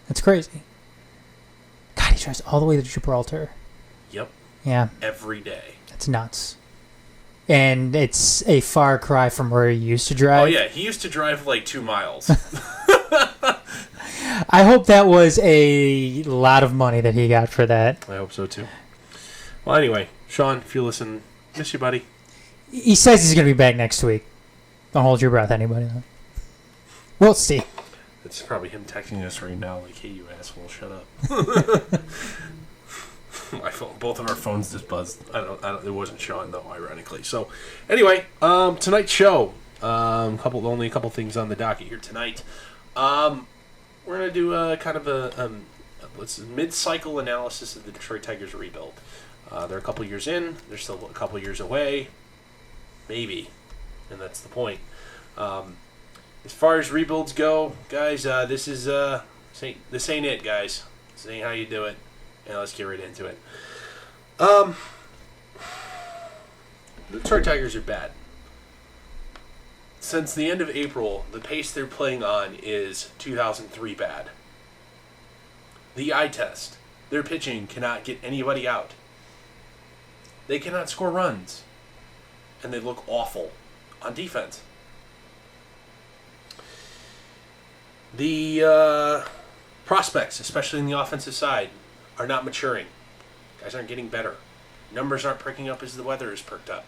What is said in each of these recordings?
That's crazy. God, he drives all the way to Gibraltar. Yep. Yeah. Every day. That's nuts. And it's a far cry from where he used to drive. Oh, yeah. He used to drive like 2 miles. I hope that was a lot of money that he got for that. I hope so, too. Well, anyway, Shawn, if you listen, miss you, buddy. He says he's going to be back next week. Don't hold your breath, anybody. We'll see. It's probably him texting us right now like, hey, you asshole, shut up. My phone, both of our phones just buzzed. I don't. It wasn't Shawn though, ironically. So, anyway, tonight's show. Only a couple things on the docket here tonight. We're gonna do kind of a mid-cycle analysis of the Detroit Tigers rebuild. They're a couple years in. They're still a couple years away, maybe, and that's the point. As far as rebuilds go, guys, this ain't it, guys. This ain't how you do it. Yeah, let's get right into it. The Detroit Tigers are bad. Since the end of April, the pace they're playing on is 2003 bad. The eye test. Their pitching cannot get anybody out. They cannot score runs. And they look awful on defense. The prospects, especially in the offensive side, are not maturing. Guys aren't getting better. Numbers aren't perking up as the weather is perked up.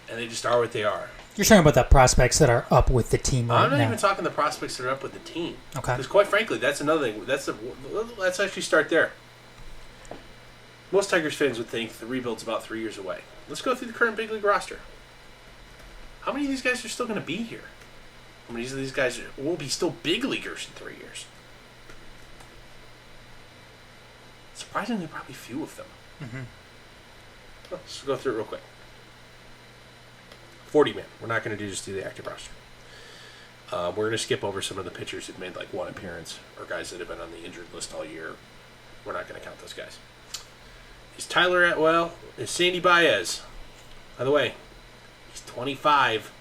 And they just are what they are. You're talking about the prospects that are up with the team right now. I'm not even talking the prospects that are up with the team. Okay. Because quite frankly, that's another thing. Let's actually start there. Most Tigers fans would think the rebuild's about 3 years away. Let's go through the current big league roster. How many of these guys are still going to be here? How many of these guys will be still big leaguers in 3 years? Surprisingly, probably few of them. Mm-hmm. Let's go through it real quick. 40-man. We're not going to just do the active roster. We're going to skip over some of the pitchers who've made like one appearance or guys that have been on the injured list all year. We're not going to count those guys. Is Sandy Baez. By the way, he's 25.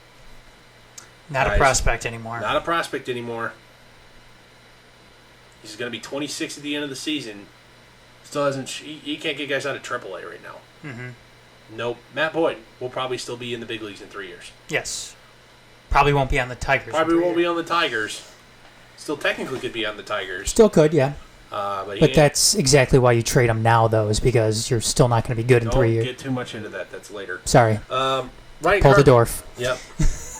Not a prospect anymore. Not a prospect anymore. He's going to be 26 at the end of the season. Still hasn't. He can't get guys out of AAA right now. Mm-hmm. Nope. Matt Boyd will probably still be in the big leagues in 3 years. Yes. Probably won't be on the Tigers. Probably won't be on the Tigers. Still technically could be on the Tigers. Still could, yeah. But that's exactly why you trade him now, though, is because you're still not going to be good in 3 years. Don't get too much into that. That's later. Sorry. Ryan Pull the Dorf. Yep.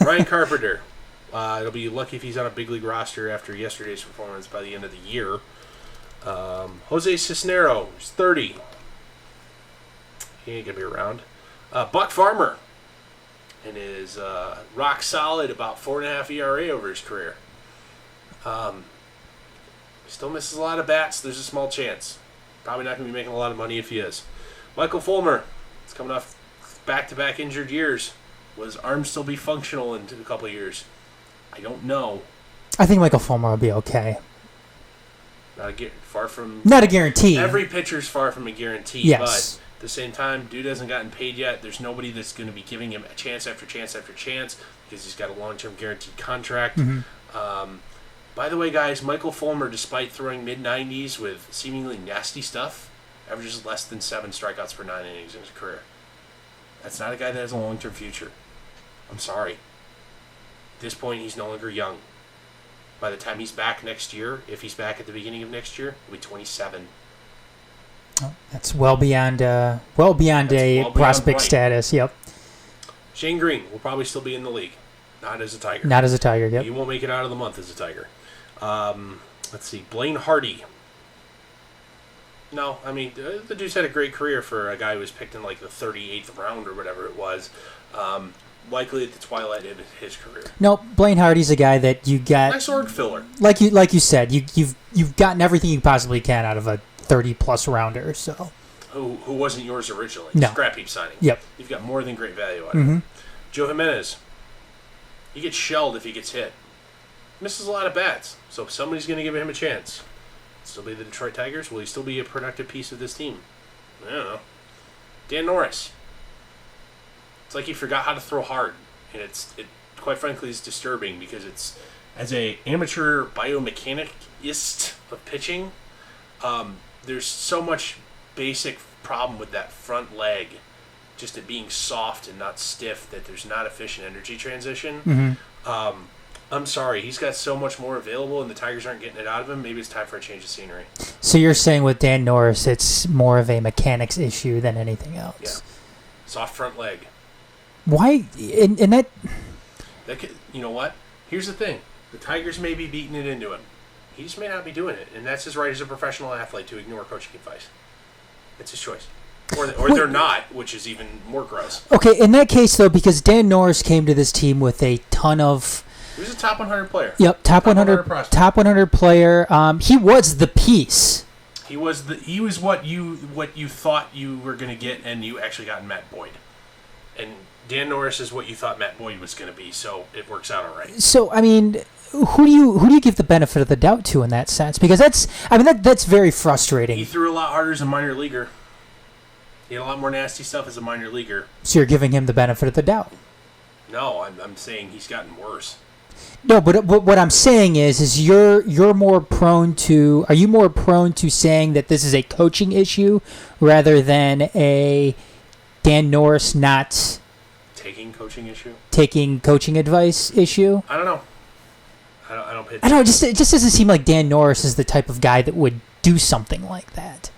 Ryan Carpenter. It'll be lucky if he's on a big league roster after yesterday's performance by the end of the year. Jose Cisnero is 30. He ain't going to be around. Buck Farmer. And is rock solid, about 4.5 ERA over his career. Still misses a lot of bats. There's a small chance. Probably not going to be making a lot of money if he is. Michael Fulmer. He's coming off back-to-back injured years. Will his arm still be functional in a couple of years? I don't know. I think Michael Fulmer will be okay. Not a guarantee. Every pitcher's far from a guarantee. Yes. But at the same time, dude hasn't gotten paid yet. There's nobody that's going to be giving him a chance after chance after chance because he's got a long-term guaranteed contract. Mm-hmm. By the way, guys, Michael Fulmer, despite throwing mid-90s with seemingly nasty stuff, averages less than 7 strikeouts per 9 innings in his career. That's not a guy that has a long-term future. I'm sorry. At this point, he's no longer young. By the time he's back next year, if he's back at the beginning of next year, he'll be 27. Oh, that's well beyond a prospect status. Yep. Shane Green will probably still be in the league. Not as a Tiger. Not as a Tiger, yep. He won't make it out of the month as a Tiger. Let's see. Blaine Hardy. No, I mean, the dude's had a great career for a guy who was picked in like the 38th round or whatever it was. Likely at the twilight of his career. No, Blaine Hardy's a guy that you got... Nice org filler. Like you said, you've gotten everything you possibly can out of a 30-plus rounder, so... Who wasn't yours originally. No. Scrap heap signing. Yep. You've got more than great value out of him. Joe Jimenez. He gets shelled if he gets hit. Misses a lot of bats, so somebody's going to give him a chance. Still be the Detroit Tigers? Will he still be a productive piece of this team? I don't know. Dan Norris. It's like he forgot how to throw hard, and it quite frankly is disturbing because it's as a amateur biomechanicist. of pitching, there's so much basic problem with that front leg, just it being soft and not stiff, that there's not efficient energy transition. I'm sorry, he's got so much more available, and the Tigers aren't getting it out of him. Maybe it's time for a change of scenery. So you're saying with Dan Norris, it's more of a mechanics issue than anything else? Yeah. Soft front leg. Why? And that... You know what? Here's the thing. The Tigers may be beating it into him. He just may not be doing it, and that's his right as a professional athlete to ignore coaching advice. It's his choice. Or they're not, which is even more gross. Okay, in that case, though, because Dan Norris came to this team with a ton of... He was a top 100 player. Yep, top 100 player. He was the piece. He was what you thought you were going to get, and you actually got Matt Boyd. And Dan Norris is what you thought Matt Boyd was going to be, so it works out all right. So, I mean, who do you give the benefit of the doubt to in that sense? Because that's very frustrating. He threw a lot harder as a minor leaguer. He had a lot more nasty stuff as a minor leaguer. So you're giving him the benefit of the doubt. No, I'm saying he's gotten worse. No, but what I'm saying is you're more prone to... Are you more prone to saying that this is a coaching issue rather than a Dan Norris not... Taking coaching advice issue? I don't know. I don't pay attention. I don't know. It just doesn't seem like Dan Norris is the type of guy that would do something like that.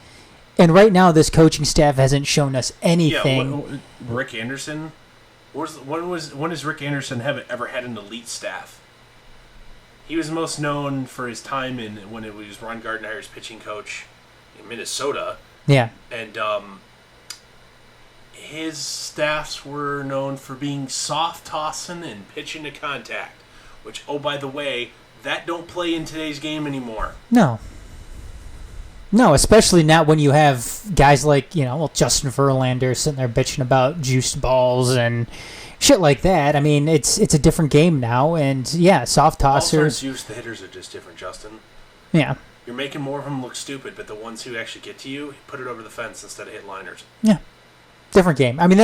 And right now, this coaching staff hasn't shown us anything. Yeah, Rick Anderson. When has Rick Anderson ever had an elite staff? He was most known for his time when it was Ron Gardenhire's pitching coach in Minnesota. Yeah. And his staffs were known for being soft tossing and pitching to contact, which, oh, by the way, that don't play in today's game anymore. No, especially not when you have guys like, Justin Verlander sitting there bitching about juiced balls and shit like that. I mean, it's a different game now, and yeah, soft tossers. The hitters are just different, Justin. Yeah. You're making more of them look stupid, but the ones who actually get to you, put it over the fence instead of hit liners. Yeah. Different game. I mean,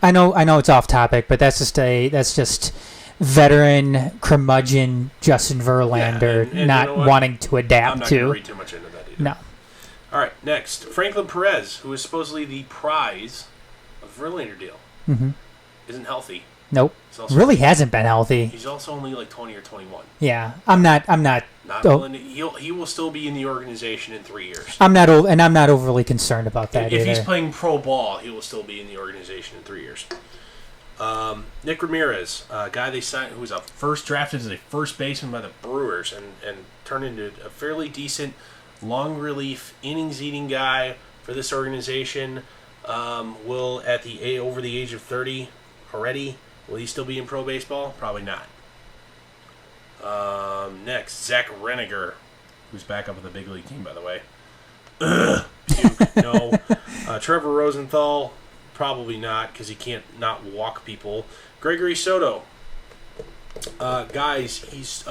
I know it's off topic, but that's just veteran curmudgeon Justin Verlander and not wanting to adapt I'm not to. going to read too much into that either. No. All right, next. Franklin Perez, who is supposedly the prize of the Verlander deal, isn't healthy. Nope. Really hasn't been healthy. He's also only like 20 or 21. Yeah. I'm not. He will still be in the organization in 3 years. I'm not overly concerned about that If either. he's playing pro ball, he will still be in the organization in 3 years. Nick Ramirez, a guy they signed who was first drafted as a first baseman by the Brewers and turned into a fairly decent long relief innings eating guy for this organization. Will over the age of 30 already? Will he still be in pro baseball? Probably not. Next, Zach Reniger, who's back up with the big league team, by the way. Puke, no. Trevor Rosenthal, probably not, because he can't not walk people. Gregory Soto. Guys, he's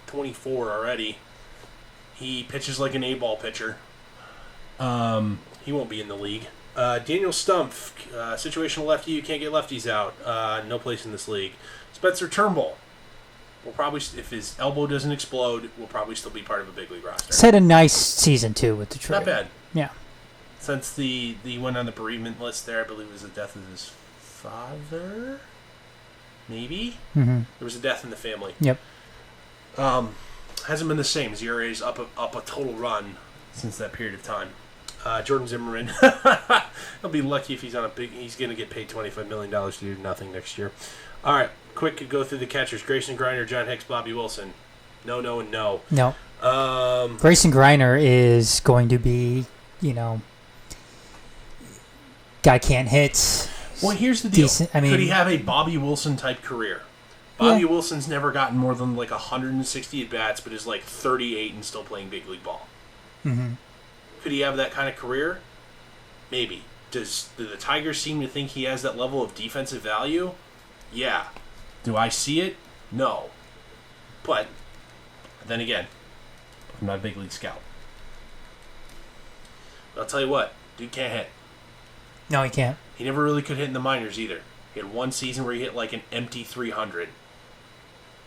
24 already. He pitches like an A-ball pitcher. He won't be in the league. Daniel Stumpf, situational lefty, you can't get lefties out. No place in this league. Spencer Turnbull will probably, if his elbow doesn't explode, will probably still be part of a big league roster. He's had a nice season too with Detroit. Not bad. Yeah. Since the went on the bereavement list there, I believe it was the death of his father. Maybe there was a death in the family. Yep. Hasn't been the same. His ERA's up a total run since that period of time. Jordan Zimmerman, he'll be lucky if he's on he's going to get paid $25 million to do nothing next year. All right, quick go through the catchers. Grayson Griner, John Hicks, Bobby Wilson. No, and no. No. Grayson Griner is going to be, guy can't hit. Well, here's the deal. Decent, could he have a Bobby Wilson type career? Bobby Wilson's never gotten more than like 160 at-bats, but is like 38 and still playing big league ball. Mm-hmm. Could he have that kind of career? Maybe. Do the Tigers seem to think he has that level of defensive value? Yeah. Do I see it? No. But then again, I'm not a big league scout. But I'll tell you what, dude can't hit. No, he can't. He never really could hit in the minors either. He had one season where he hit like an empty 300.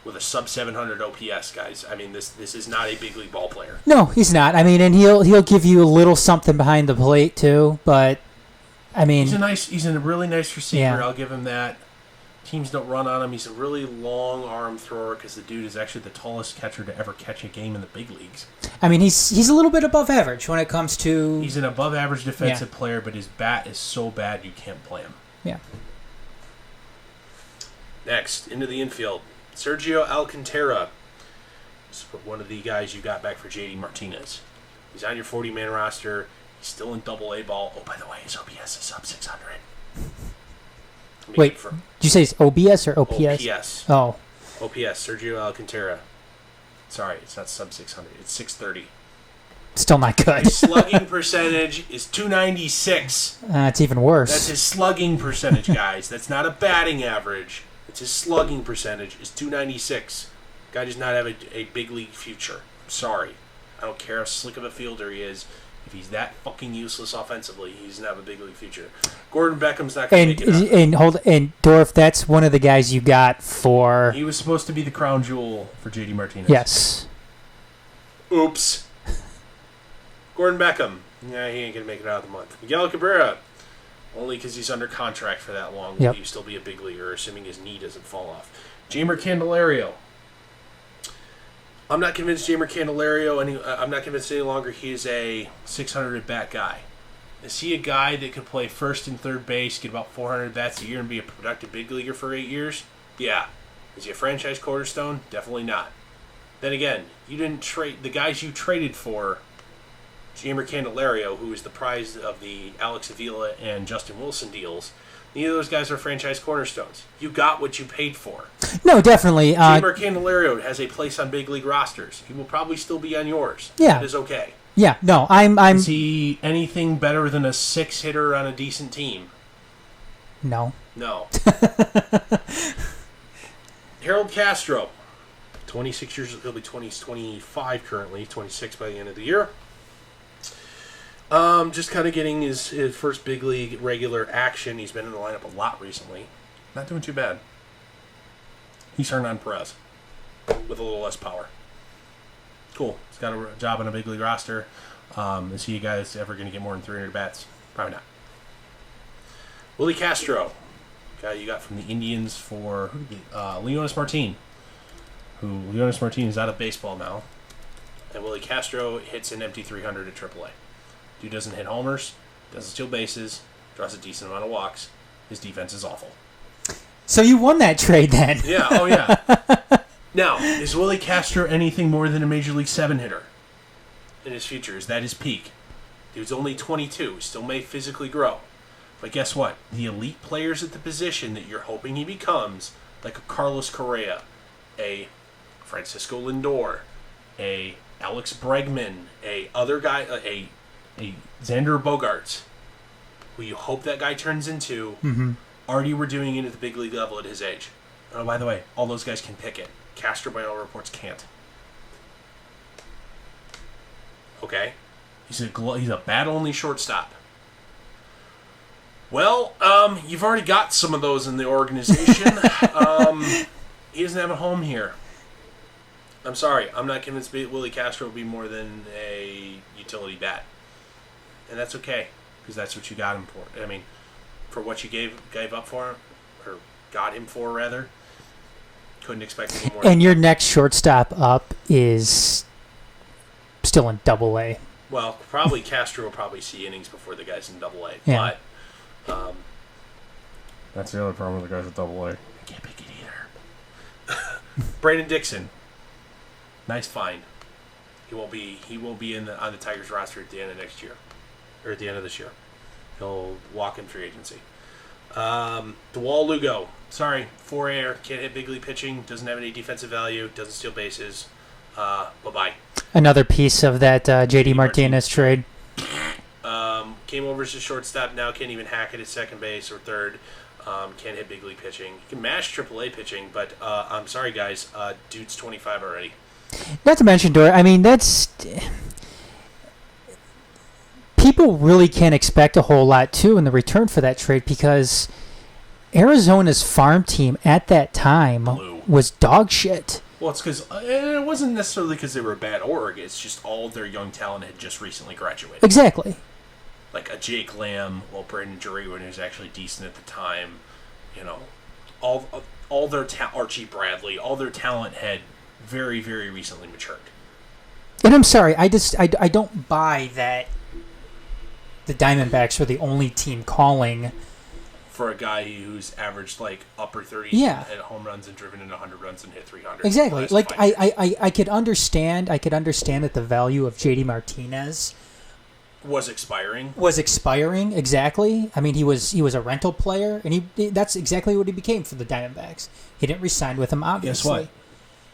with a sub 700 OPS, guys. I mean, this is not a big league ball player. No, he's not. I mean, and he'll give you a little something behind the plate too. But I mean, he's a really nice receiver. Yeah. I'll give him that. Teams don't run on him. He's a really long arm thrower because the dude is actually the tallest catcher to ever catch a game in the big leagues. I mean, he's a little bit above average when it comes to. He's an above average defensive player, but his bat is so bad you can't play him. Yeah. Next, into the infield, Sergio Alcantara. This is one of the guys you got back for JD Martinez. He's on your 40-man roster. He's still in Double-A ball. Oh, by the way, his OPS is sub 600. Wait, did you say it's OBS or OPS? OPS. Oh. OPS, Sergio Alcantara. Sorry, it's not sub 600. It's 630. Still not good. His slugging percentage is 296. It's even worse. That's his slugging percentage, guys. That's not a batting average. It's his slugging percentage is 296. Guy does not have a big league future. I'm sorry. I don't care how slick of a fielder he is. If he's that fucking useless offensively, he doesn't have a big league future. Gordon Beckham's not going to make it. And Dorf, that's one of the guys you got for. He was supposed to be the crown jewel for JD Martinez. Yes. Oops. Gordon Beckham. Nah, he ain't going to make it out of the month. Miguel Cabrera. Only because he's under contract for that long. Will he still be a big leaguer, assuming his knee doesn't fall off? Jamer Candelario. I'm not convinced Jamer Candelario, I'm not convinced any longer he's a 600 at-bat guy. Is he a guy that could play first and third base, get about 400 bats a year, and be a productive big leaguer for 8 years? Yeah. Is he a franchise cornerstone? Definitely not. Then again, you didn't trade the guys you traded for. Jamer Candelario, who is the prize of the Alex Avila and Justin Wilson deals. Neither of those guys are franchise cornerstones. You got what you paid for. No, definitely. Jamer Candelario has a place on big league rosters. He will probably still be on yours. Yeah. That is okay. Yeah, no, I'm... Is he anything better than a 6-hitter on a decent team? No. No. Harold Castro. 26 years, he'll be 25 currently, 26 by the end of the year. Just kind of getting his first big league regular action. He's been in the lineup a lot recently. Not doing too bad. He's Hernan Perez with a little less power. Cool. He's got a job on a big league roster. Is he a guy that's ever going to get more than 300 bats? Probably not. Willie Castro, guy you got from the Indians for Leonis Martin. Leonis Martin is out of baseball now. And Willie Castro hits an empty 300 at AAA. Dude doesn't hit homers, doesn't steal bases, draws a decent amount of walks. His defense is awful. So you won that trade then? Yeah, oh yeah. Now, is Willie Castro anything more than a Major League 7-hitter in his future? Is that his peak? Dude's only 22, still may physically grow. But guess what? The elite players at the position that you're hoping he becomes, like a Carlos Correa, a Francisco Lindor, a Alex Bregman, a other guy, a Xander Bogaerts, who you hope that guy turns into, already were doing it at the big league level at his age. Oh, by the way, all those guys can pick it. Castro, by all reports, can't. Okay? He's a bat-only shortstop. Well, you've already got some of those in the organization. He doesn't have a home here. I'm sorry. I'm not convinced Willie Castro will be more than a utility bat. And that's okay, because that's what you got him for. I mean, for what you gave up for him, or got him for, rather, couldn't expect any more. And your next shortstop up is still in Double-A. Well, probably Castro will probably see innings before the guys in Double-A. Yeah. But that's the other problem with the guys at Double-A. I can't pick it either. Brandon Dixon. Nice find. He won't be on the Tigers roster at the end of next year. Or at the end of this year. He'll walk in free agency. DeWall Lugo. Sorry, 4-air, can't hit big league pitching, doesn't have any defensive value, doesn't steal bases. Bye-bye. Another piece of that JD Martinez trade. Came over as a shortstop, now can't even hack it at second base or third. Can't hit big league pitching. He can mash AAA pitching, but I'm sorry, guys. Dude's 25 already. Not to mention, Dora, I mean, that's... People really can't expect a whole lot, too, in the return for that trade, because Arizona's farm team at that time Blue. was dog shit. Well, it's because it wasn't necessarily because they were a bad org. It's just all their young talent had just recently graduated. Exactly. Like a Jake Lamb, Brandon Drury, when he was actually decent at the time. All their Archie Bradley, all their talent had very, very recently matured. And I'm sorry, I don't buy that the Diamondbacks were the only team calling for a guy who's averaged like upper 30s at home runs and driven in 100 runs and hit 300. Exactly. Like I could understand that the value of JD Martinez was expiring. Exactly. I mean, he was a rental player, and that's exactly what he became for the Diamondbacks. He didn't re-sign with them, obviously. Guess what?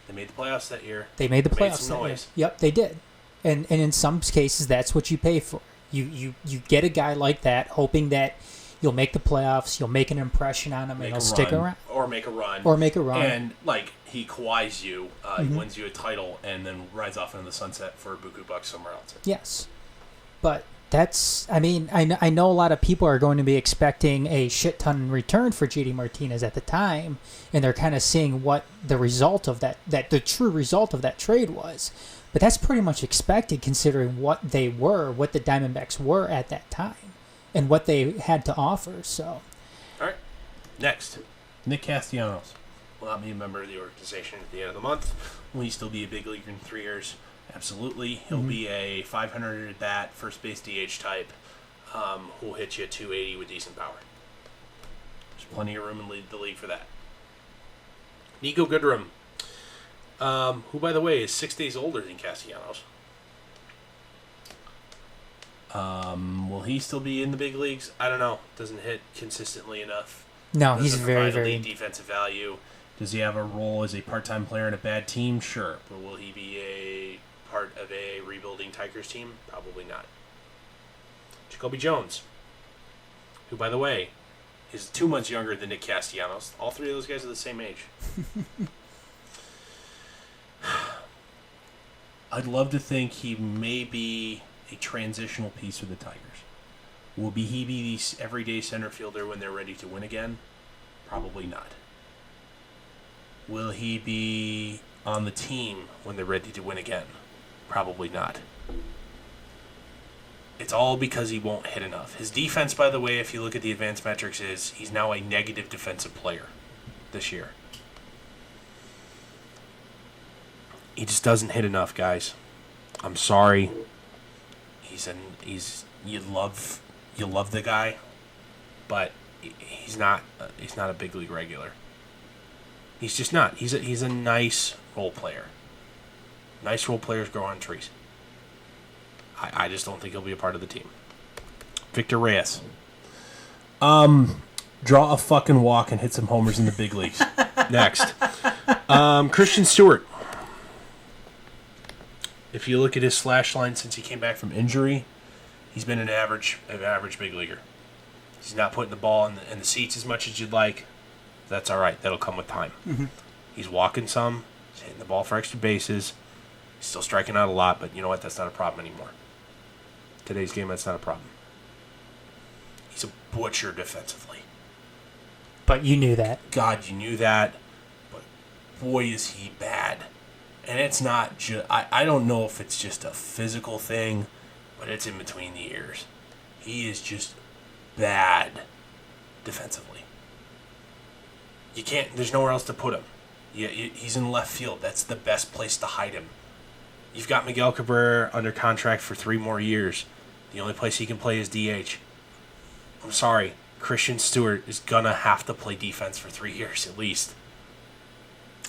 They made the playoffs that year. They made the playoffs that year. Yep, they did. And in some cases, that's what you pay for. You get a guy like that, hoping that you'll make the playoffs, you'll make an impression on him, and he'll stick around. Or make a run. And, like, he Kawhi's you, he wins you a title, and then rides off into the sunset for a buku bucks somewhere else. Yes. But that's, I mean, I know a lot of people are going to be expecting a shit ton in return for JD Martinez at the time, and they're kind of seeing what the result of the true result of that trade was. But that's pretty much expected considering what the Diamondbacks were at that time and what they had to offer. So, all right. Next, Nick Castellanos will not be a member of the organization at the end of the month. Will he still be a big leaguer in 3 years? Absolutely. He'll be a 500 at bat, first base DH type, who'll hit you 280 with decent power. There's plenty of room in the league for that. Nico Goodrum, who, by the way, is 6 days older than Castellanos. Will he still be in the big leagues? I don't know. Doesn't hit consistently enough. No, he's very, very defensive value. Does he have a role as a part-time player in a bad team? Sure. But will he be a part of a rebuilding Tigers team? Probably not. Jacoby Jones, who, by the way, is 2 months younger than Nick Castellanos. All three of those guys are the same age. I'd love to think he may be a transitional piece for the Tigers. Will he be the everyday center fielder when they're ready to win again? Probably not. Will he be on the team when they're ready to win again? Probably not. It's all because he won't hit enough. His defense, by the way, if you look at the advanced metrics, is he's now a negative defensive player this year. He just doesn't hit enough, guys. I'm sorry. You love the guy, but he's not a big league regular. He's just not. He's a nice role player. Nice role players grow on trees. I just don't think he'll be a part of the team. Victor Reyes. Draw a fucking walk and hit some homers in the big leagues. Next. Christian Stewart. If you look at his slash line since he came back from injury, he's been an average big leaguer. He's not putting the ball in the seats as much as you'd like. That's all right. That'll come with time. Mm-hmm. He's walking some. He's hitting the ball for extra bases. He's still striking out a lot, but you know what? That's not a problem anymore. Today's game, that's not a problem. He's a butcher defensively. But you knew that. God, you knew that. But boy, is he bad. And it's not just... I don't know if it's just a physical thing, but it's in between the ears. He is just bad defensively. You can't... There's nowhere else to put him. He's in left field. That's the best place to hide him. You've got Miguel Cabrera under contract for 3 more years. The only place he can play is DH. I'm sorry. Christian Stewart is going to have to play defense for 3 years at least.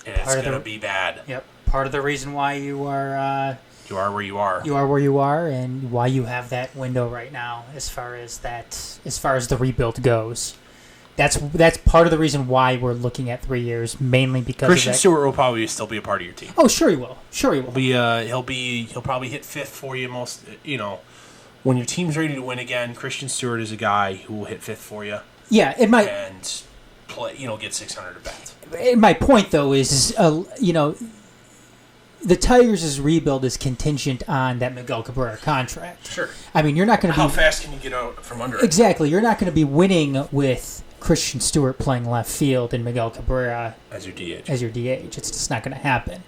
And it's going to be bad. Yep. Part of the reason why you are... you are where you are. You are where you are, and why you have that window right now as far as the rebuild goes. That's part of the reason why we're looking at 3 years, mainly because Christian Stewart will probably still be a part of your team. Oh, sure he will. Sure he will. He'll probably hit 5th for you most. When your team's ready to win again, Christian Stewart is a guy who will hit 5th for you. Yeah, it might and play. Get 600 at bats. My point though is the Tigers' rebuild is contingent on that Miguel Cabrera contract. Sure. I mean, you're not going to be... How fast can you get out from under it? Exactly. You're not going to be winning with Christian Stewart playing left field and Miguel Cabrera as your DH. It's just not going to happen.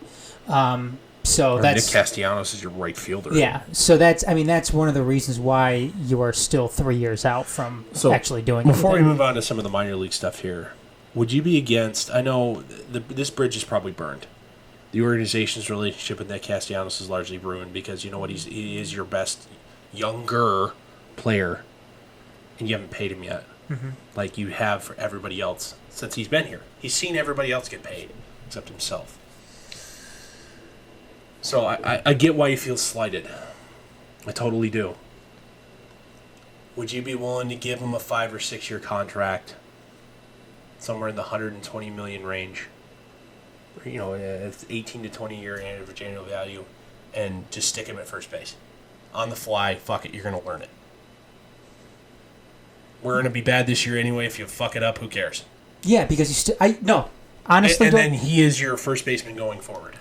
So that's Nick Castellanos is your right fielder. Yeah. So that's one of the reasons why you are still 3 years out from actually doing it. Before we move on to some of the minor league stuff here, would you be against? I know this bridge is probably burned. The organization's relationship with Nick Castellanos is largely ruined because you know what, he is your best younger player, and you haven't paid him yet, like you have for everybody else since he's been here. He's seen everybody else get paid except himself. So I get why you feel slighted. I totally do. Would you be willing to give him a 5 or 6 year contract, somewhere in the $120 million range? You know, it's 18 to 20 year average annual value, and just stick him at first base, on the fly. Fuck it, you're gonna learn it. We're gonna be bad this year anyway. If you fuck it up, who cares? Yeah, because honestly, and then he is your first baseman going forward.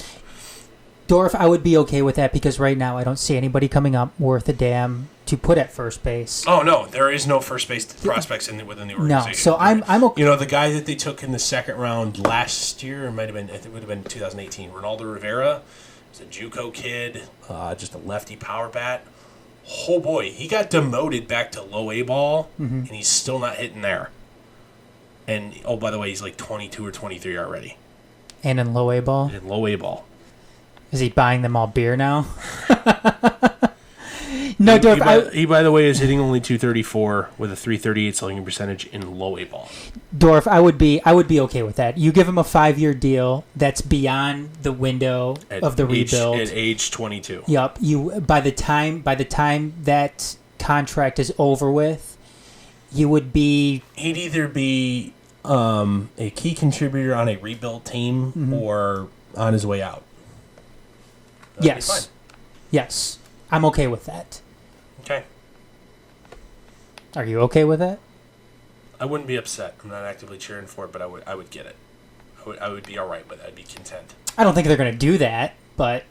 Dorf, I would be okay with that because right now I don't see anybody coming up worth a damn to put at first base. Oh no, there is no first base prospects within the organization. No, so I'm okay. You know, the guy that they took in the second round last year, it might have been, I think it would have been 2018. Ronaldo Rivera, he's a JUCO kid, just a lefty power bat. Oh boy, he got demoted back to low A ball, and he's still not hitting there. And oh, by the way, he's like 22 or 23 already. And in low A ball. In low A ball. Is he buying them all beer now? No, Dorf. He, by the way, is hitting only .234 with a .338 slugging percentage in low A ball. Dorf, I would be okay with that. You give him a 5-year deal that's beyond the window of the rebuild. At age 22. Yup. You by the time that contract is over with, you would be. He'd either be a key contributor on a rebuild team or on his way out. Yes. Yes. I'm okay with that. Okay. Are you okay with that? I wouldn't be upset. I'm not actively cheering for it, but I would get it. I would be all right with it. I'd be content. I don't think they're going to do that, but...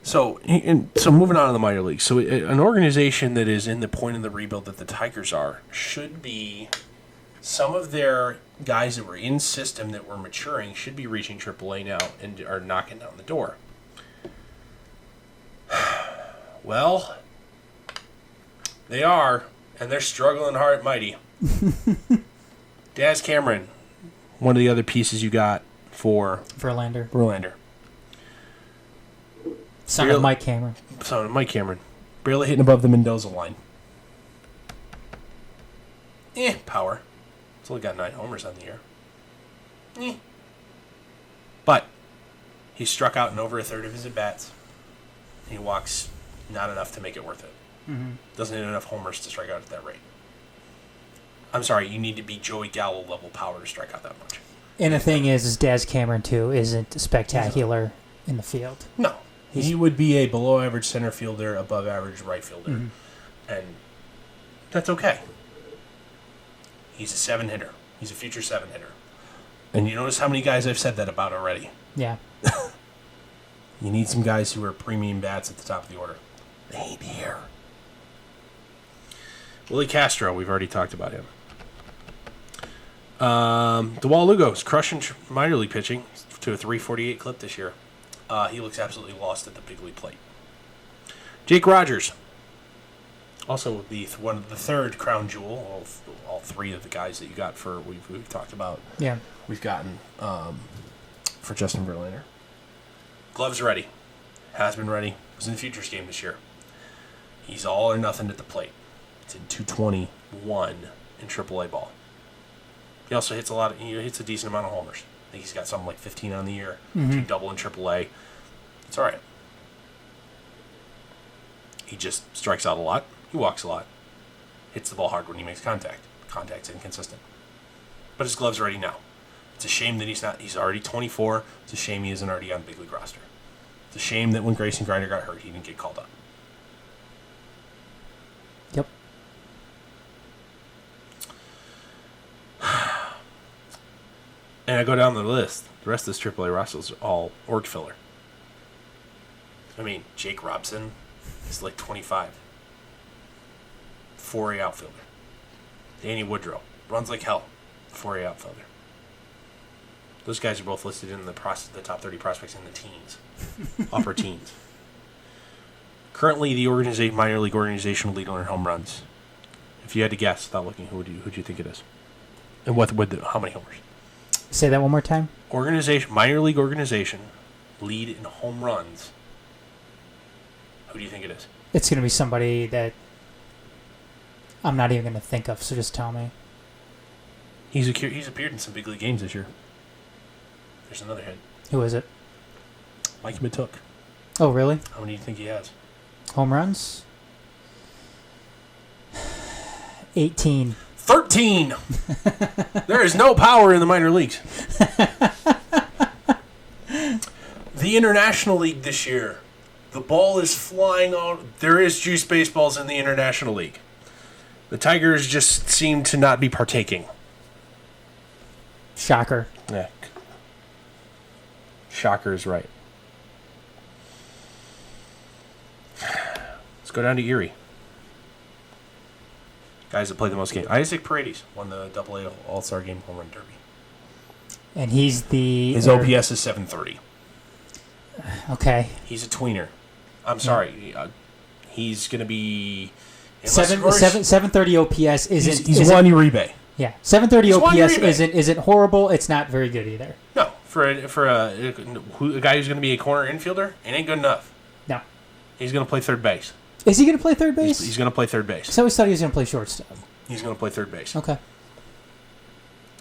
So moving on to the minor leagues. So an organization that is in the point of the rebuild that the Tigers are should be... Some of their guys that were in system that were maturing should be reaching AAA now and are knocking down the door. Well, they are, and they're struggling hard mighty. Daz Cameron, one of the other pieces you got for Verlander. Son of Mike Cameron. Barely hitting above the Mendoza line. Power. It's only got 9 homers on the year. But he struck out in over a third of his at-bats. He walks not enough to make it worth it. Doesn't hit enough homers to strike out at that rate. I'm sorry, you need to be Joey Gallo level power to strike out that much. And the thing is Daz Cameron, too, isn't spectacular in the field. No. He would be a below average center fielder, above average right fielder. And that's okay. He's a 7-hitter. He's a future 7-hitter. And you notice how many guys I've said that about already. Yeah. You need some guys who are premium bats at the top of the order. They ain't here. Willie Castro, we've already talked about him. Dewal Lugo's crushing minor league pitching to a 348 clip this year. He looks absolutely lost at the big league plate. Jake Rogers, also the third crown jewel. All 3 of the guys that you got for we've talked about. Yeah, we've gotten for Justin Verlander. Gloves ready. Has been ready. Was in the Futures game this year. He's all or nothing at the plate. It's in 221 in AAA ball. He also hits he hits a decent amount of homers. I think he's got something like 15 on the year. 2 double in AAA. It's all right. He just strikes out a lot. He walks a lot. Hits the ball hard when he makes contact. Contact's inconsistent. But his glove's ready now. It's a shame that he's already 24. It's a shame he isn't already on the big league roster. It's a shame that when Grayson Grinder got hurt, he didn't get called up. Yep. And I go down the list. The rest of this AAA roster is all org filler. I mean, Jake Robson is like 25. 4A outfielder. Danny Woodrow runs like hell. 4A outfielder. Those guys are both listed in the top 30 prospects in the teens, upper teens. Currently, the minor league organizational leader in home runs. If you had to guess, without looking, who do you think it is? And how many homers? Say that one more time. Minor league organization, lead in home runs. Who do you think it is? It's going to be somebody that I'm not even going to think of, so just tell me. He's appeared in some big league games this year. There's another hit. Who is it? Mikey Matook. Oh, really? How many do you think he has? Home runs? 18. 13! There is no power in the minor leagues. The International League this year. The ball is flying out. There is juice baseballs in the International League. The Tigers just seem to not be partaking. Shocker. Yeah. Shocker is right. Let's go down to Erie. Guys that played the most games. Isaac Paredes won the AA All-Star Game Home Run Derby. And he's his OPS is 730. Okay. He's a tweener. I'm sorry. He's going to be... 730 OPS isn't... He's Juan Uribe. Yeah. 730 OPS isn't horrible. It's not very good either. No. For a guy who's going to be a corner infielder, it ain't good enough. No. He's going to play third base. Is he going to play third base? He's going to play third base. I always thought he was going to play shortstop. He's going to play third base. Okay.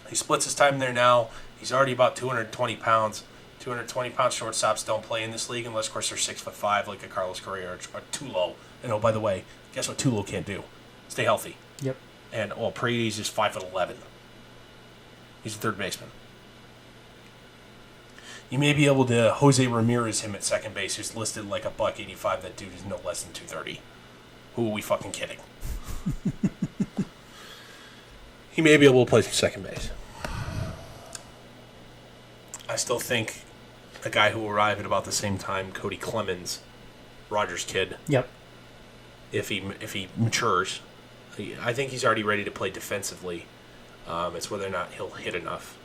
He splits his time there now. He's already about 220 pounds. 220-pound shortstops don't play in this league unless, of course, they're 6'5", like a Carlos Correa or Tulo. And, oh, by the way, guess what Tulo can't do? Stay healthy. Yep. And, Paredes is 5'11". He's a third baseman. You may be able to Jose Ramirez him at second base, who's listed like a $185. That dude is no less than 230. Who are we fucking kidding? He may be able to play second base. I still think a guy who arrived at about the same time, Cody Clemens, Rogers' kid. Yep. If he matures, I think he's already ready to play defensively. It's whether or not he'll hit enough.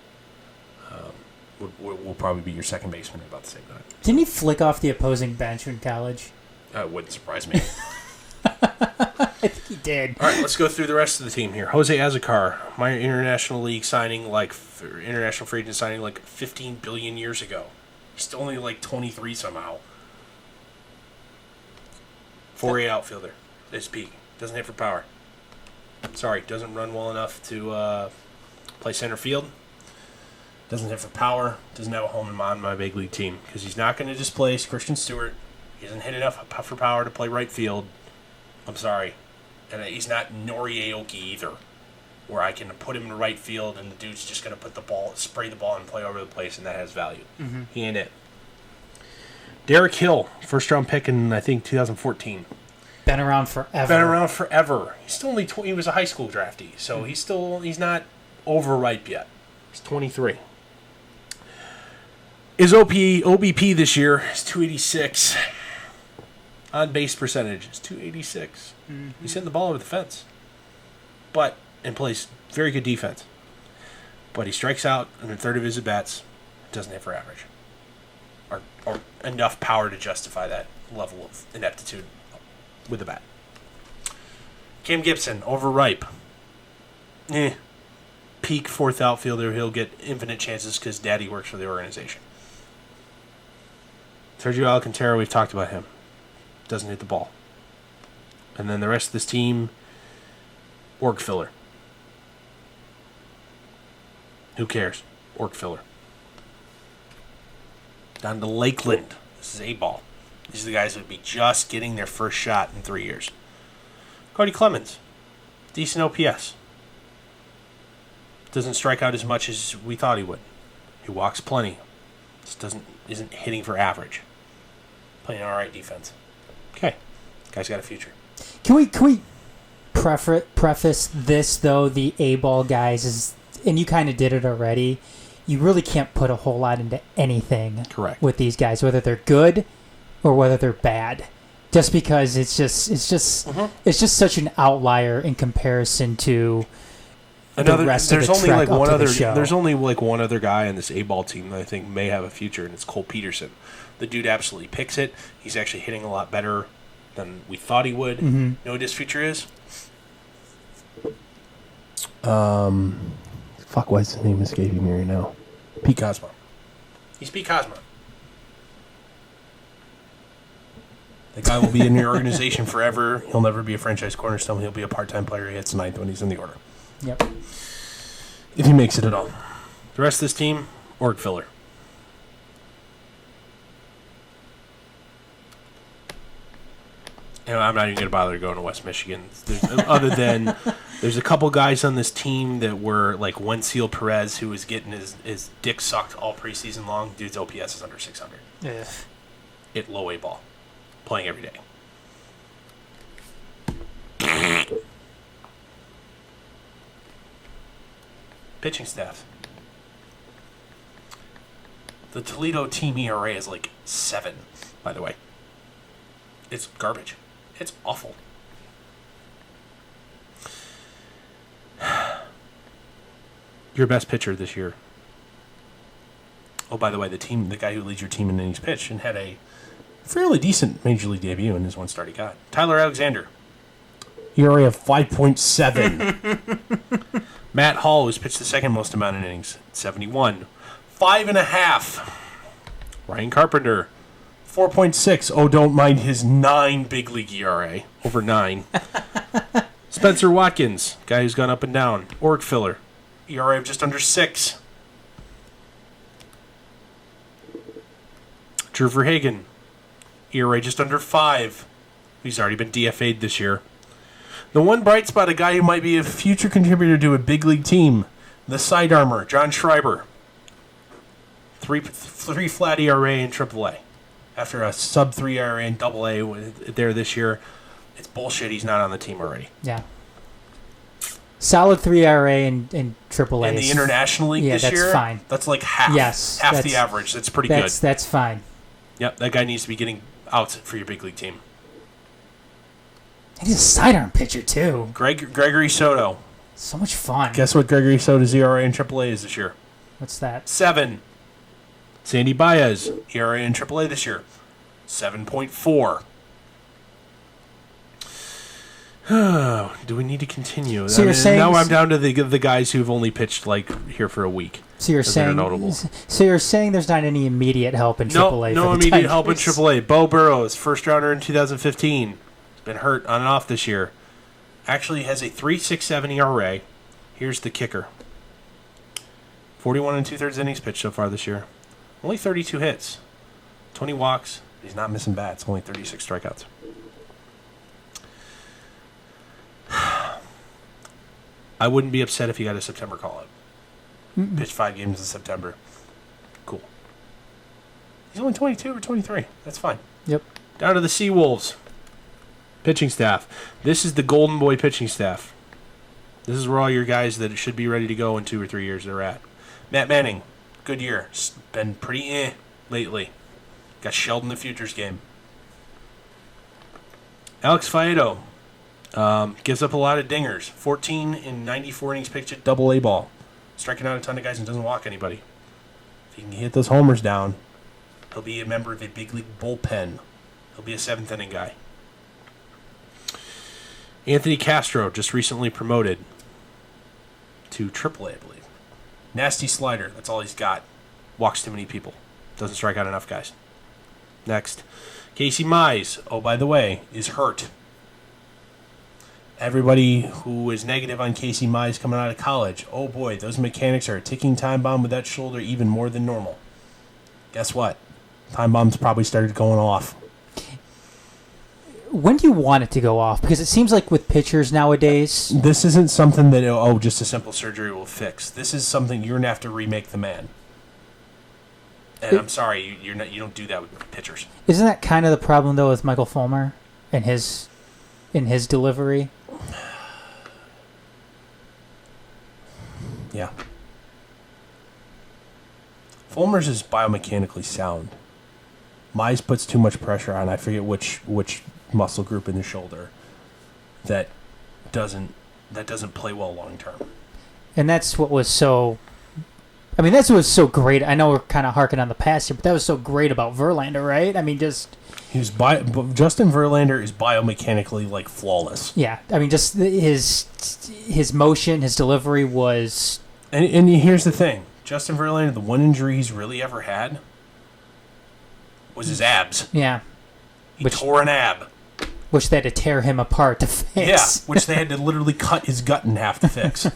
Will probably be your second baseman at about the same time. Didn't he flick off the opposing bench in college? It wouldn't surprise me. I think he did. All right, let's go through the rest of the team here. Jose Azocar, my international league signing, international free agent signing 15 billion years ago. He's only 23 somehow. 4A outfielder. His peak. Doesn't hit for power. Sorry, doesn't run well enough to play center field. Doesn't hit for power. Doesn't have a home on my big league team because he's not going to displace Christian Stewart. He doesn't hit enough for power to play right field. I'm sorry. And he's not Nori Aoki either, where I can put him in right field and the dude's just going to spray the ball and play over the place, and that has value. Mm-hmm. He ain't it. Derek Hill, first-round pick in, I think, 2014. Been around forever. He's still only he was a high school draftee, so he's not overripe yet. He's 23. His OBP this year is 286. On base percentage is 286. Mm-hmm. He's hitting the ball over the fence, and plays very good defense. But he strikes out in a third of his at bats. Doesn't hit for average, or enough power to justify that level of ineptitude with the bat. Cam Gibson, overripe. Peak fourth outfielder. He'll get infinite chances because Daddy works for the organization. Sergio Alcantara, we've talked about him. Doesn't hit the ball. And then the rest of this team, org filler. Who cares? Org filler. Down to Lakeland. This is A-ball. These are the guys that would be just getting their first shot in 3 years. Cody Clemens. Decent OPS. Doesn't strike out as much as we thought he would. He walks plenty. Just isn't hitting for average. Playing all right defense. Okay. Guy's got a future. Can we preface this, though, the A-ball guys, is, and you kind of did it already, you really can't put a whole lot into anything. Correct. With these guys, whether they're good or whether they're bad. Just because it's just such an outlier in comparison to the rest of the only trek like up one to other. the show. There's only like one other guy on this A-ball team that I think may have a future, and it's Cole Peterson. The dude absolutely picks it. He's actually hitting a lot better than we thought he would. Mm-hmm. You know what his future is? Fuck, why is his name escaping me right now? Pete Cosmo. He's Pete Cosmo. The guy will be in your organization forever. He'll never be a franchise cornerstone. He'll be a part-time player. He hits ninth when he's in the order. Yep. If he makes it at all. The rest of this team, org filler. You know, I'm not even going to bother going to West Michigan. Other than there's a couple guys on this team that were like Wenzel Perez, who was getting his dick sucked all preseason long. Dude's OPS is under 600. Yeah. It low A ball. Playing every day. Pitching staff. The Toledo team ERA is like 7, by the way. It's garbage. It's awful. Your best pitcher this year. Oh, by the way, the guy who leads your team in innings pitched and had a fairly decent major league debut in his one start he got. Tyler Alexander. ERA of 5.7. Matt Hall, who's pitched the second most amount in innings, 71. 5.5. Ryan Carpenter, 4.6. Oh, don't mind his 9 big league ERA. Over 9. Spencer Watkins, guy who's gone up and down. Org filler. ERA of just under 6. Drew Verhagen, ERA just under 5. He's already been DFA'd this year. The one bright spot, a guy who might be a future contributor to a big league team, the side armor, John Schreiber. 3 flat ERA in AAA. After a sub 3 ERA in AA there this year, it's bullshit he's not on the team already. Yeah. Solid 3 ERA in AAA. In the International League this year? That's fine. That's like half. Yes. Half the average. That's pretty good. That's fine. Yep, that guy needs to be getting out for your big league team. And he's a sidearm pitcher, too. Gregory Soto. So much fun. Guess what Gregory Soto's ERA in AAA is this year? What's that? 7. Sandy Baez, ERA in AAA this year, 7.4. Do we need to continue? So you're saying now I'm down to the guys who've only pitched like here for a week. So you're saying there's not any immediate help in AAA. No immediate help in AAA. Bo Burrows, first rounder in 2015, has been hurt on and off this year. Actually has a 3.67 ERA. Here's the kicker: 41 2/3 innings pitched so far this year. Only 32 hits, 20 walks. He's not missing bats. Only 36 strikeouts. I wouldn't be upset if he got a September call-up. Pitched 5 games in September. Cool. He's only 22 or 23. That's fine. Yep. Down to the Seawolves. Pitching staff. This is the Golden Boy pitching staff. This is where all your guys that should be ready to go in 2 or 3 years are at. Matt Manning. Good year. Been pretty lately. Got shelled in the futures game. Alex Faedo. Gives up a lot of dingers. 14 in 94 innings pitched at AA ball. Striking out a ton of guys and doesn't walk anybody. If he can hit those homers down, he'll be a member of a big league bullpen. He'll be a 7th inning guy. Anthony Castro, just recently promoted to AAA, I believe. Nasty slider. That's all he's got. Walks too many people. Doesn't strike out enough guys. Next. Casey Mize, oh, by the way, is hurt. Everybody who is negative on Casey Mize coming out of college, oh boy, those mechanics are a ticking time bomb with that shoulder even more than normal. Guess what? Time bomb's probably started going off. When do you want it to go off? Because it seems like with pitchers nowadays... This isn't something that, just a simple surgery will fix. This is something you're going to have to remake the man. And I'm sorry, you don't do that with pitchers. Isn't that kind of the problem, though, with Michael Fulmer and his delivery? Yeah. Fulmer's is biomechanically sound. Mize puts too much pressure on, I forget which muscle group in the shoulder, that doesn't play well long term. And that's what was so... I mean, that's what was so great. I know we're kind of harking on the past here, but that was so great about Verlander, right? I mean, just... Justin Verlander is biomechanically, like, flawless. Yeah. I mean, just his motion, his delivery was... And here's the thing. Justin Verlander, the one injury he's really ever had was his abs. Yeah. He tore an ab. Which they had to tear him apart to fix. Yeah, which they had to literally cut his gut in half to fix.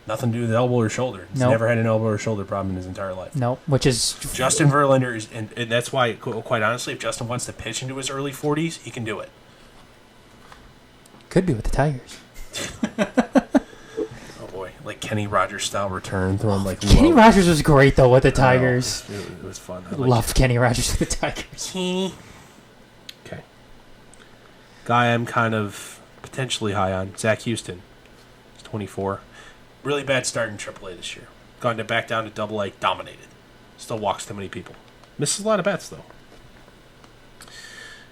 Nothing to do with elbow or shoulder. He's never had an elbow or shoulder problem in his entire life. Nope, which is... Justin Verlander is... And that's why, quite honestly, if Justin wants to pitch into his early 40s, he can do it. Could be with the Tigers. Oh, boy. Like Kenny Rogers-style return. Throwing like Kenny Rogers was great, though, with the Tigers. It was fun. I love Kenny Rogers with the Tigers. Okay. Guy I'm kind of potentially high on, Zach Houston. He's 24. Really bad start in AAA this year. Gone back down to AA, dominated. Still walks too many people. Misses a lot of bats, though.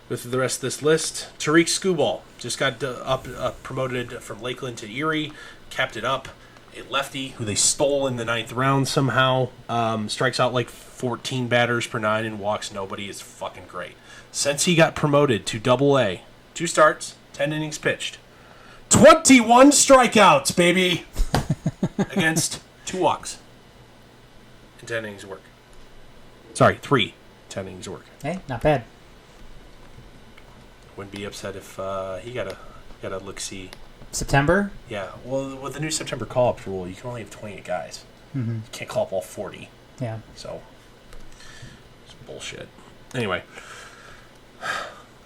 With the rest of this list, Tariq Skubal just got promoted from Lakeland to Erie, kept it up. A lefty who they stole in the 9th round somehow, strikes out like 14 batters per 9 and walks nobody. Is fucking great. Since he got promoted to AA, 2 starts, 10 innings pitched. 21 strikeouts, baby! Against 2 walks. And 10 innings of work. Sorry, 3 10 innings of work. Hey, not bad. Wouldn't be upset if he got a look-see. September? Yeah, well, with the new September call-up rule, you can only have 28 guys. Mm-hmm. You can't call up all 40. Yeah. So, it's bullshit. Anyway,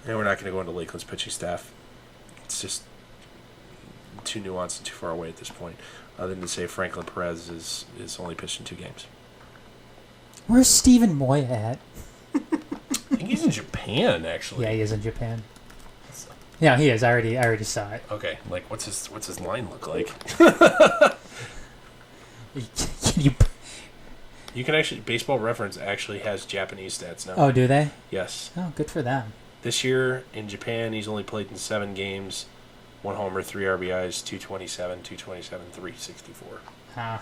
and we're not going to go into Lakeland's pitching staff. It's just too nuanced and too far away at this point. Other than to say Franklin Perez is only pitched in 2 games. Where's Stephen Moya at? I think he's in Japan, actually. Yeah, he is in Japan. Yeah, he is. I already saw it. Okay, like what's his line look like? You can actually Baseball Reference actually has Japanese stats now. Oh, do they? Yes. Oh, good for them. This year in Japan, he's only played in 7 games, 1 homer, 3 RBIs, 227, 364. Huh.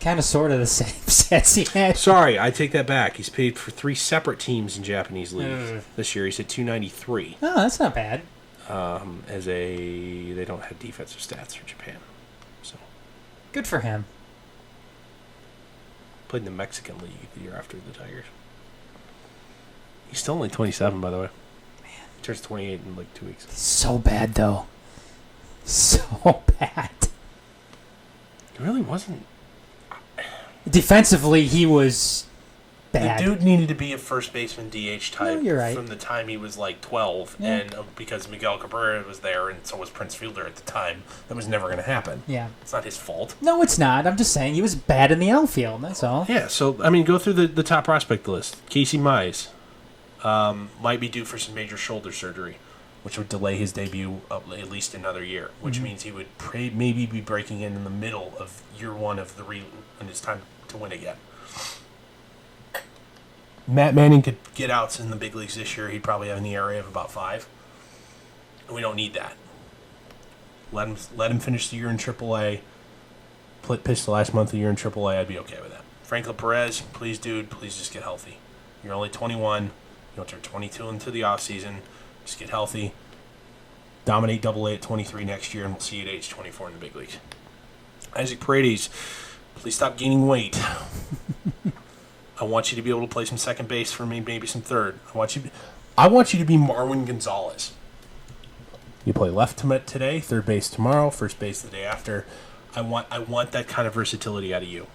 Kind of sort of the same stats he had. Sorry, I take that back. He's played for 3 separate teams in Japanese leagues. This year he's at 293. Oh, that's not bad. They don't have defensive stats for Japan. So good for him. Played in the Mexican League the year after the Tigers. He's still only 27, by the way. Man, he turns 28 in like 2 weeks. So bad, though. So bad. It really wasn't. Defensively, he was bad. The dude needed to be a first baseman DH type you're right. from the time he was like 12, Yeah. and because Miguel Cabrera was there, and so was Prince Fielder at the time, that was never going to happen. Yeah. It's not his fault. No, it's not. I'm just saying he was bad in the outfield. That's all. Yeah, so, I mean, go through the top prospect list. Casey Mize might be due for some major shoulder surgery, which would delay his debut at least another year, which means he would maybe be breaking in the middle of year 1 of the when it's time to win again. Matt Manning could get outs in the big leagues this year. He'd probably have an ERA of about 5. And we don't need that. Let him finish the year in AAA. Pitch the last month of the year in AAA. I'd be okay with that. Franklin Perez, please, dude, please just get healthy. You're only 21. You don't turn 22 into the offseason. Just get healthy. Dominate AA at 23 next year, and we'll see you at age 24 in the big leagues. Isaac Paredes, please stop gaining weight. I want you to be able to play some second base for me, maybe some third. I want you to be Marwin Gonzalez. You play left today, third base tomorrow, first base the day after. I want that kind of versatility out of you.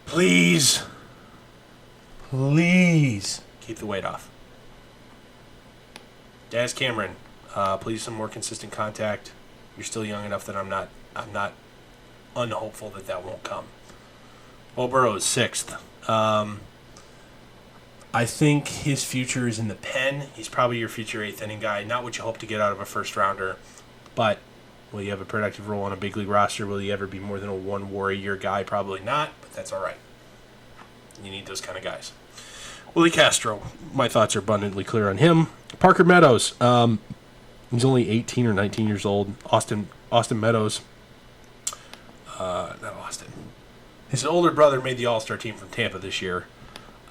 Please keep the weight off. Daz Cameron, please some more consistent contact. You're still young enough that I'm not unhopeful that won't come. Bo Burrows, 6th. I think his future is in the pen. He's probably your future 8th inning guy. Not what you hope to get out of a first rounder, but will you have a productive role on a big league roster? Will you ever be more than a 1 WAR a year guy? Probably not, but that's all right. You need those kind of guys. Willie Castro, my thoughts are abundantly clear on him. Parker Meadows. He's only 18 or 19 years old. Austin Meadows. Not Austin. His older brother made the All-Star team from Tampa this year.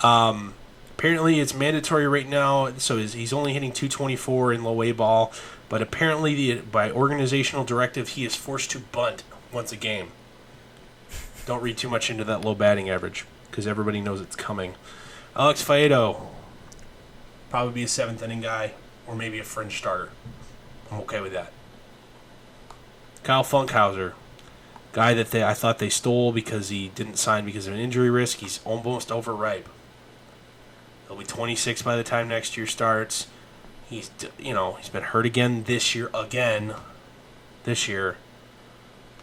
Apparently, it's mandatory right now, so he's only hitting 224 in low A ball. But apparently, by organizational directive, he is forced to bunt once a game. Don't read too much into that low batting average, because everybody knows it's coming. Alex Faedo. Probably be a seventh inning guy, or maybe a fringe starter. I'm okay with that. Kyle Funkhauser. Guy that I thought they stole because he didn't sign because of an injury risk. He's almost overripe. He'll be 26 by the time next year starts. He's been hurt again this year.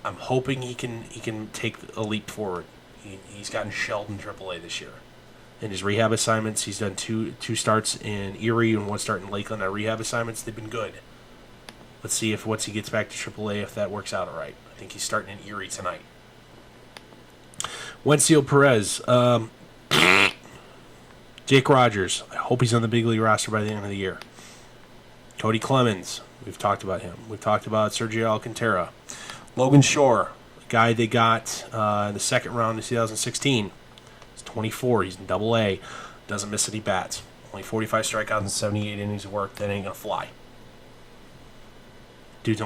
I'm hoping he can take a leap forward. He's gotten shelled in AAA this year. In his rehab assignments, he's done two starts in Erie and one start in Lakeland on rehab assignments. They've been good. Let's see if once he gets back to AAA, if that works out all right. I think he's starting in Erie tonight. Wencio Perez. Jake Rogers. I hope he's on the big league roster by the end of the year. Cody Clemens. We've talked about him. We've talked about Sergio Alcantara. Logan Shore, a guy they got in the second round of 2016. He's 24. He's in Double-A. Doesn't miss any bats. Only 45 strikeouts and 78 innings of work. That ain't going to fly. Dude,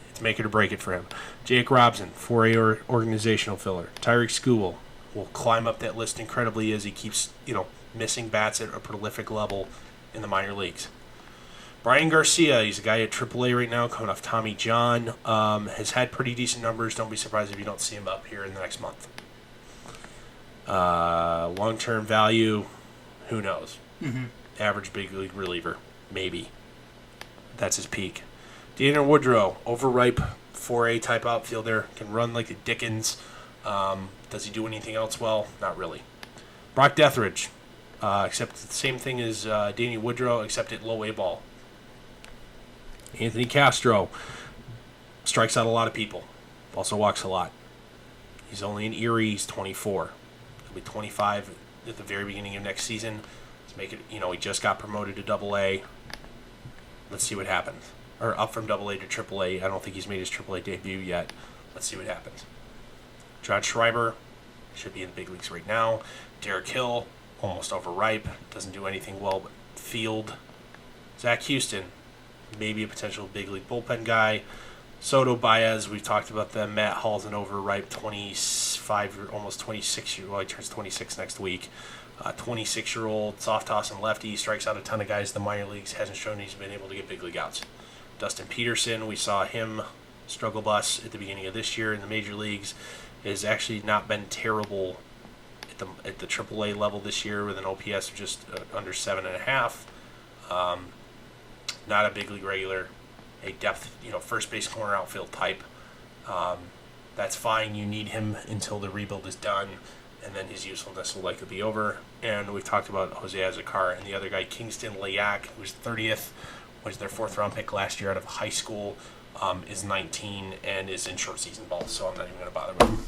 it's make it or break it for him. Jake Robson, 4A organizational filler. Tyreek Skubal will climb up that list incredibly as he keeps, missing bats at a prolific level in the minor leagues. Brian Garcia, he's a guy at AAA right now, coming off Tommy John. Has had pretty decent numbers. Don't be surprised if you don't see him up here in the next month. Long-term value, who knows? Mm-hmm. Average big league reliever, maybe. That's his peak. Daniel Woodrow, overripe 4A type outfielder, can run like the Dickens. Does he do anything else well? Not really. Brock Deathridge, except the same thing as Daniel Woodrow, except at low A ball. Anthony Castro strikes out a lot of people, also walks a lot. He's only in Erie. He's 24. He'll be 25 at the very beginning of next season. Let's make it. He just got promoted to Double-A. Let's see what happens. Or up from Double-A to Triple-A. I don't think he's made his Triple-A debut yet. Let's see what happens. John Schreiber should be in the big leagues right now. Derek Hill, almost overripe. Doesn't do anything well but field. Zach Houston, maybe a potential big league bullpen guy. Soto, Baez, we've talked about them. Matt Hall's an overripe 25 or almost 26-year-old. Well, he turns 26 next week. 26-year-old, soft toss and lefty. Strikes out a ton of guys in the minor leagues. Hasn't shown he's been able to get big league outs. Dustin Peterson, we saw him struggle bus at the beginning of this year in the major leagues. Has actually not been terrible at the AAA level this year with an OPS of just under 7.5. Not a big league regular, a depth, first base corner outfield type. That's fine. You need him until the rebuild is done, and then his usefulness will likely be over. And we've talked about Jose Azocar and the other guy, Kingston Layak, who's 30th, was their fourth round pick last year out of high school, is 19 and is in short season ball. So I'm not even going to bother with him.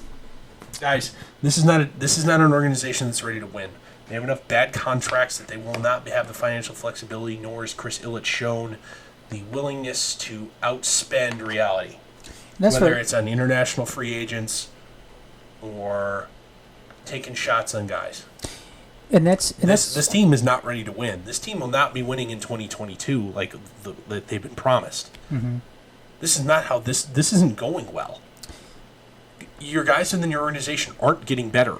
Guys, this is not an organization that's ready to win. They have enough bad contracts that they will not have the financial flexibility, nor has Chris Ilitch shown the willingness to outspend reality. Whether it's on international free agents or taking shots on guys. And this team is not ready to win. This team will not be winning in 2022 like they've been promised. Mm-hmm. This is not how this isn't going well. Your guys within your organization aren't getting better.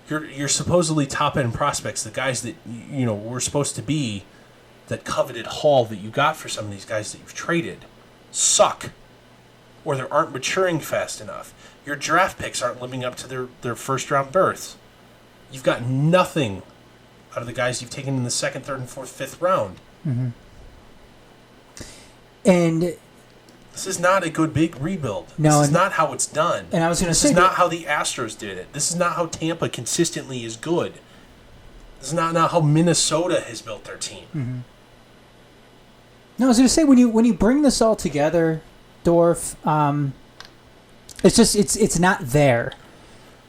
Your supposedly top-end prospects, the guys that were supposed to be that coveted haul that you got for some of these guys that you've traded, suck, or they aren't maturing fast enough. Your draft picks aren't living up to their first-round berths. You've got nothing out of the guys you've taken in the second, third, and fourth, fifth round. Mm-hmm. And this is not a good big rebuild. No, this is not how it's done. And I was going to say, this is not how the Astros did it. This is not how Tampa consistently is good. This is not how Minnesota has built their team. Mm-hmm. No, I was going to say when you bring this all together, Dorf, it's not there.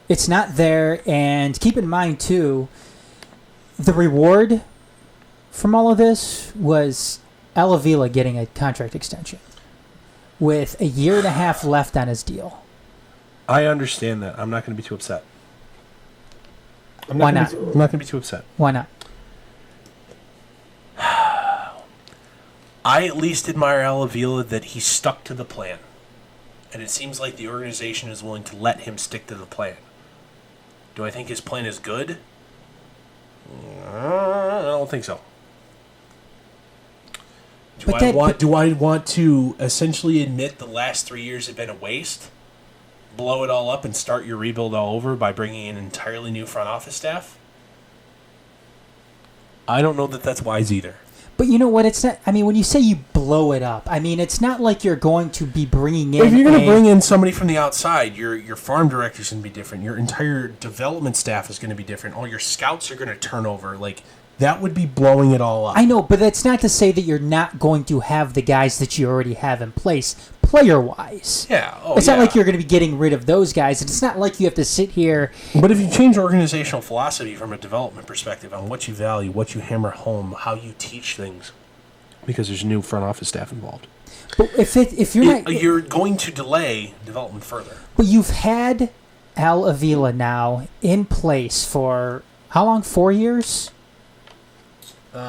It's not there, and keep in mind too, the reward from all of this was Avila getting a contract extension with a year and a half left on his deal. I understand that. I'm not going to be too upset. Why not? I'm not going to be too upset. Why not? I at least admire Avila that he stuck to the plan. And it seems like the organization is willing to let him stick to the plan. Do I think his plan is good? I don't think so. Do I want to essentially admit the last 3 years have been a waste? Blow it all up and start your rebuild all over by bringing in an entirely new front office staff? I don't know that that's wise either. But you know what? It's not. I mean, when you say you blow it up, I mean it's not like you're going to be bringing in. If you're going to bring in somebody from the outside, your farm director's going to be different. Your entire development staff is going to be different. All your scouts are going to turn over. Like that would be blowing it all up. I know, but that's not to say that you're not going to have the guys that you already have in place, player-wise. Yeah. It's not like you're going to be getting rid of those guys. It's not like you have to sit here. But if you change organizational philosophy from a development perspective on what you value, what you hammer home, how you teach things, because there's new front office staff involved. But if you're going to delay development further. But you've had Avila now in place for how long? 4 years? So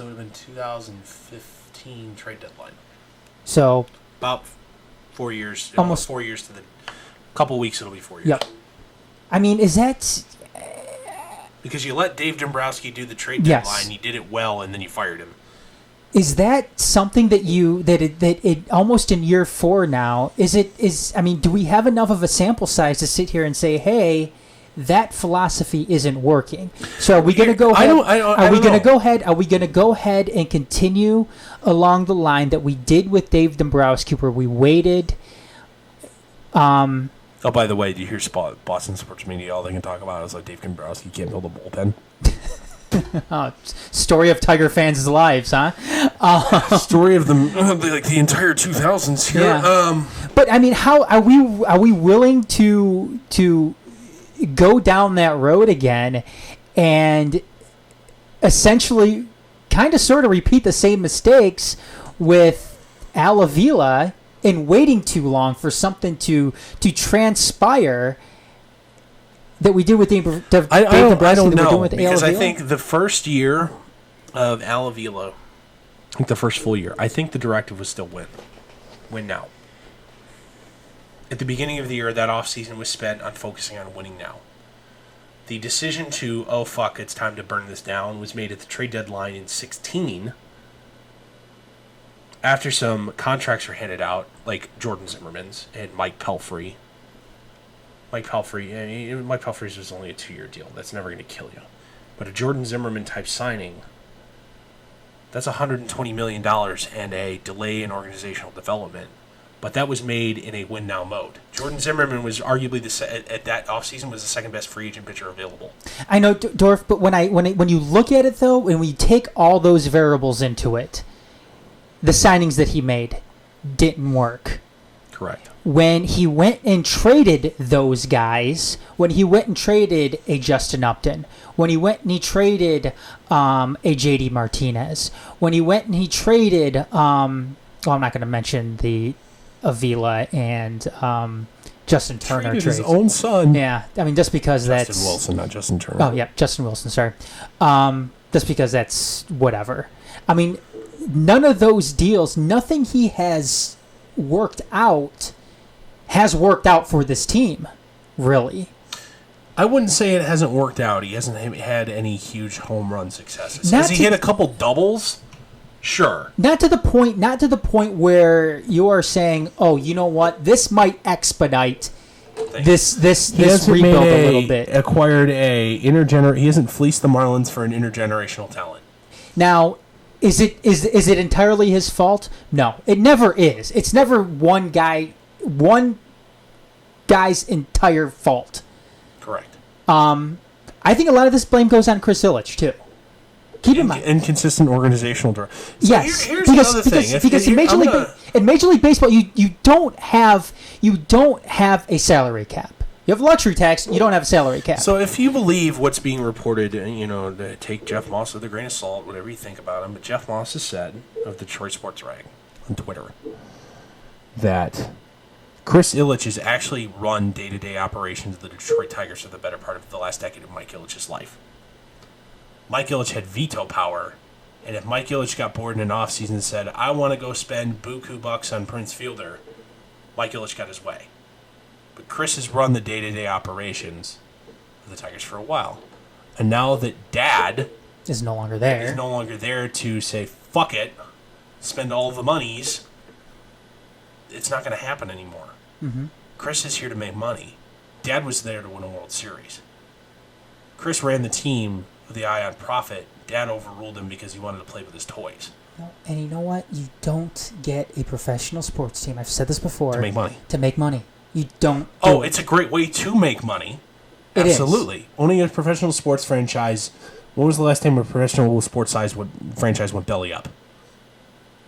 it would have been 2015 trade deadline. So about 4 years. Almost 4 years to the couple weeks. It'll be 4 years. Yep. I mean, is that because you let Dave Dombrowski do the trade deadline? He did it well, and then you fired him. Is that something that it almost in year 4 now? I mean, do we have enough of a sample size to sit here and say, hey, that philosophy isn't working? So are we going to go ahead? Are we going to go ahead and continue along the line that we did with Dave Dombrowski, where we waited? Oh, by the way, do you hear Boston sports media? All they can talk about is like Dave Dombrowski can't build a bullpen. Story of Tiger fans' lives, huh? Story of the entire 2000s here. Yeah. But I mean, how are we willing to go down that road again and essentially kind of sort of repeat the same mistakes with Avila in waiting too long for something to transpire that we did with Dave Dombrowski? I don't know, because I think the first year of Avila, I think the first full year, I think the directive was still win now. At the beginning of the year, that offseason was spent on focusing on winning now. The decision to, it's time to burn this down, was made at the trade deadline in 2016. After some contracts were handed out, like Jordan Zimmerman's and Mike Pelfrey. Mike Pelfrey's was only a 2-year deal. That's never going to kill you. But a Jordan Zimmerman type signing, that's $120 million and a delay in organizational development. But that was made in a win-now mode. Jordan Zimmerman was arguably at that offseason was the second best free agent pitcher available. I know, Dorf, but when you look at it though, when we take all those variables into it, the signings that he made didn't work. Correct. When he went and traded those guys, when he went and traded a Justin Upton, when he went and he traded a JD Martinez, when he went and he traded, I'm not going to mention the Avila and Justin Turner trades. His own son. Yeah, I mean, just because Justin Wilson, not Justin Turner. Oh, yeah, Justin Wilson, sorry. Just because that's whatever. I mean, none of those deals, nothing he has worked out for this team, really. I wouldn't say it hasn't worked out. He hasn't had any huge home run successes. Has he hit a couple doubles? Sure. Not to the point where you are saying, "Oh, you know what? This might expedite this rebuild a little bit." Acquired he hasn't fleeced the Marlins for an intergenerational talent. Now, is it entirely his fault? No, it never is. It's never one guy's entire fault. Correct. I think a lot of this blame goes on Chris Ilitch too. Keep in mind, inconsistent organizational direction. So yes, here's another thing. Because in Major League Baseball, you don't have a salary cap. You have luxury tax. You don't have a salary cap. So if you believe what's being reported, to take Jeff Moss with a grain of salt, whatever you think about him, but Jeff Moss has said of Detroit Sports Rag on Twitter that Chris Ilitch has actually run day-to-day operations of the Detroit Tigers for the better part of the last decade of Mike Ilitch's life. Mike Ilitch had veto power, and if Mike Ilitch got bored in an offseason and said, I want to go spend buku bucks on Prince Fielder, Mike Ilitch got his way. But Chris has run the day-to-day operations of the Tigers for a while. And now that Dad is no longer there. Is no longer there to say, fuck it, spend all the monies, it's not going to happen anymore. Mm-hmm. Chris is here to make money. Dad was there to win a World Series. Chris ran the team with the eye on profit. Dad overruled him because he wanted to play with his toys. And you know what? You don't get a professional sports team. I've said this before. To make money. To make money. You don't. It's a great way to make money. It Absolutely. Is. Owning a professional sports franchise. When was the last time a professional sports franchise went belly up?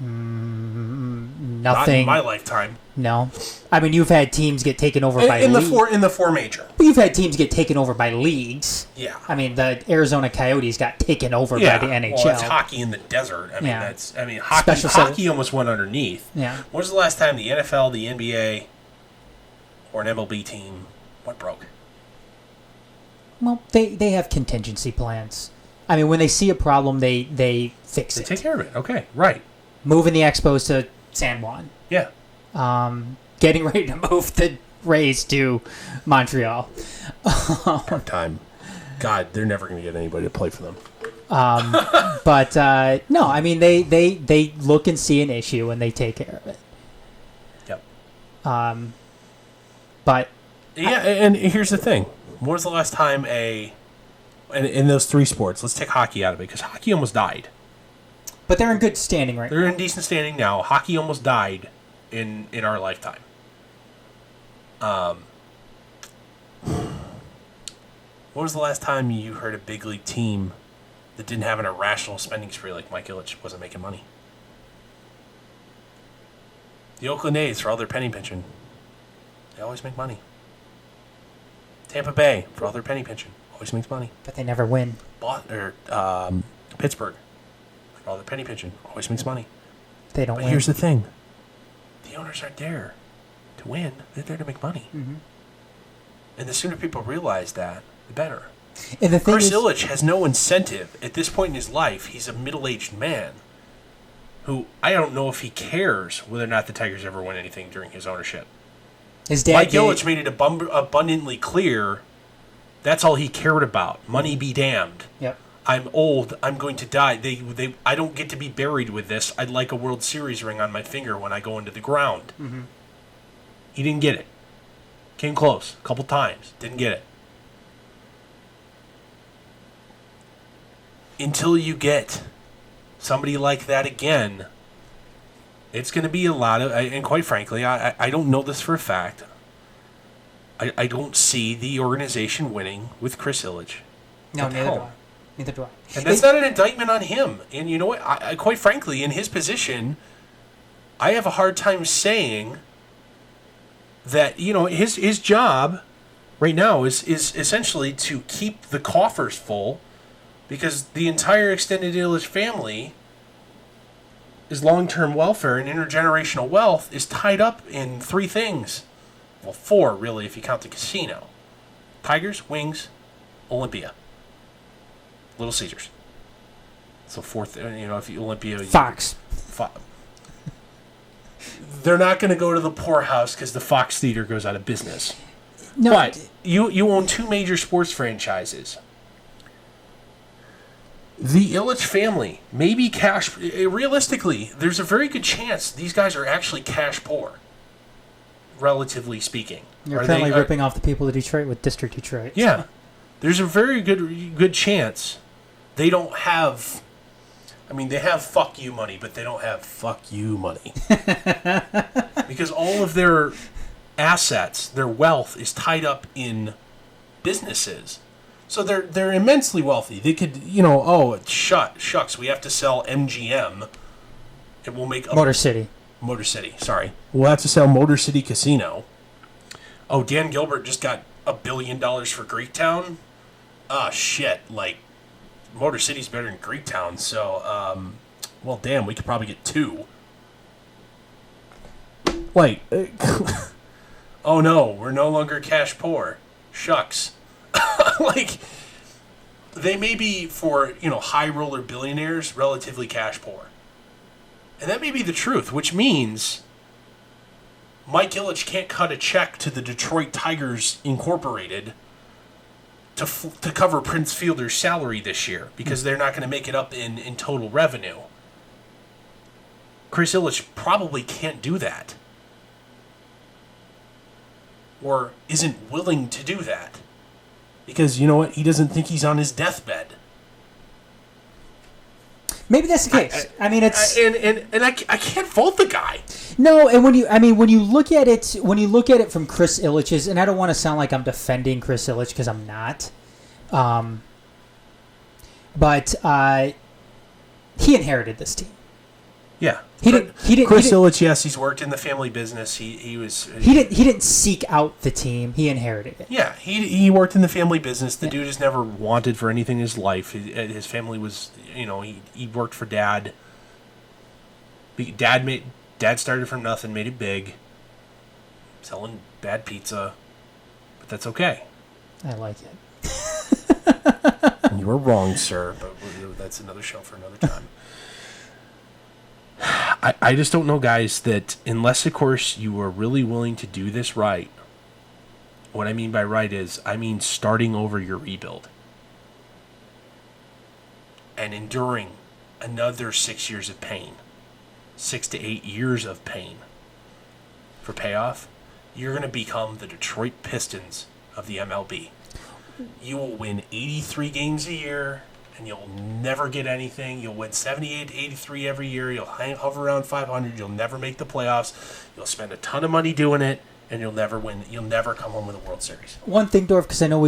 Nothing. Not in my lifetime. No. I mean, you've had teams get taken over by in the four major. But you've had teams get taken over by leagues. Yeah. I mean, the Arizona Coyotes got taken over by the NHL. Well, it's hockey in the desert. Hockey. Special Hockey almost went underneath. Yeah. When was the last time the NFL, the NBA, or an MLB team went broke? Well, they have contingency plans. I mean, when they see a problem, they fix it. They take care of it. Okay, right. Moving the Expos to San Juan. Yeah. Getting ready to move the Rays to Montreal. Hard time. God, they're never going to get anybody to play for them. But no, I mean they look and see an issue and they take care of it. Yep. But yeah, and here's the thing: when was the last time in those three sports? Let's take hockey out of it because hockey almost died. But they're in good standing right now. They're in decent standing now. Hockey almost died in our lifetime. When was the last time you heard a big league team that didn't have an irrational spending spree like Mike Ilitch wasn't making money? The Oakland A's, for all their penny pinching, they always make money. Tampa Bay, for all their penny pinching, always makes money. But they never win. Pittsburgh, for all their penny pinching, always makes money. They don't win. But here's the thing. The owners aren't there to win. They're there to make money. Mm-hmm. And the sooner people realize that, the better. And the thing Chris Ilitch has no incentive. At this point in his life, he's a middle-aged man who I don't know if he cares whether or not the Tigers ever win anything during his ownership. His dad Mike Ilitch made it abundantly clear that's all he cared about. Money be damned. Yep. I'm old. I'm going to die. I don't get to be buried with this. I'd like a World Series ring on my finger when I go into the ground. Mm-hmm. He didn't get it. Came close a couple times. Didn't get it. Until you get somebody like that again, it's going to be a lot of... And quite frankly, I don't know this for a fact. I don't see the organization winning with Chris Ilitch. No, neither do I. Neither do I. And that's not an indictment on him. And you know what? I quite frankly, in his position, I have a hard time saying that, his job right now is essentially to keep the coffers full because the entire extended Ilitch family is long-term welfare and intergenerational wealth is tied up in three things. Well, four, really, if you count the casino. Tigers, Wings, Olympia. Little Caesars. So fourth, if you Olympia... Fox. They're not going to go to the poorhouse because the Fox Theater goes out of business. No, but you own two major sports franchises. The Ilitch family may be cash... Realistically, there's a very good chance these guys are actually cash poor, relatively speaking. You're currently ripping off the people of Detroit with District Detroit. Yeah. There's a very good chance they don't have... I mean, they have fuck you money, but they don't have fuck you money. Because all of their assets, their wealth, is tied up in businesses. So they're immensely wealthy. They could, shucks, we have to sell MGM. And we'll make... Motor City, sorry. We'll have to sell Motor City Casino. Oh, Dan Gilbert just got $1 billion for Greektown. Ah, shit. Like, Motor City's better than Greektown, so, well, damn, we could probably get 2. Like, oh no, we're no longer cash poor. Shucks. Like, they may be, for, high roller billionaires, relatively cash poor. And that may be the truth, which means Mike Ilitch can't cut a check to the Detroit Tigers Incorporated to cover Prince Fielder's salary this year because they're not going to make it up in total revenue. Chris Ilitch probably can't do that. Or isn't willing to do that. Because, you know what? He doesn't think he's on his deathbed. Maybe that's the case. It's and I can't fault the guy. No, and when you look at it from Chris Ilitch's, and I don't want to sound like I'm defending Chris Ilitch because I'm not, but he inherited this team. Yeah, he didn't. Chris Ilitch, yes, he's worked in the family business. He didn't seek out the team. He inherited it. Yeah, he worked in the family business. The dude has never wanted for anything in his life. His family was, he worked for Dad. Dad started from nothing, made it big, selling bad pizza, but that's okay. I like it. You were wrong, sir, but that's another show for another time. I just don't know, guys, that unless, of course, you are really willing to do this right, what I mean by right is, I mean starting over your rebuild and enduring another 6 years of pain, 6 to 8 years of pain for payoff, you're going to become the Detroit Pistons of the MLB. You will win 83 games a year, and you'll never get anything. You'll win 78 to 83 every year. You'll hover around 500. You'll never make the playoffs. You'll spend a ton of money doing it, and you'll never win. You'll never come home with a World Series. One thing, Dorf, because I know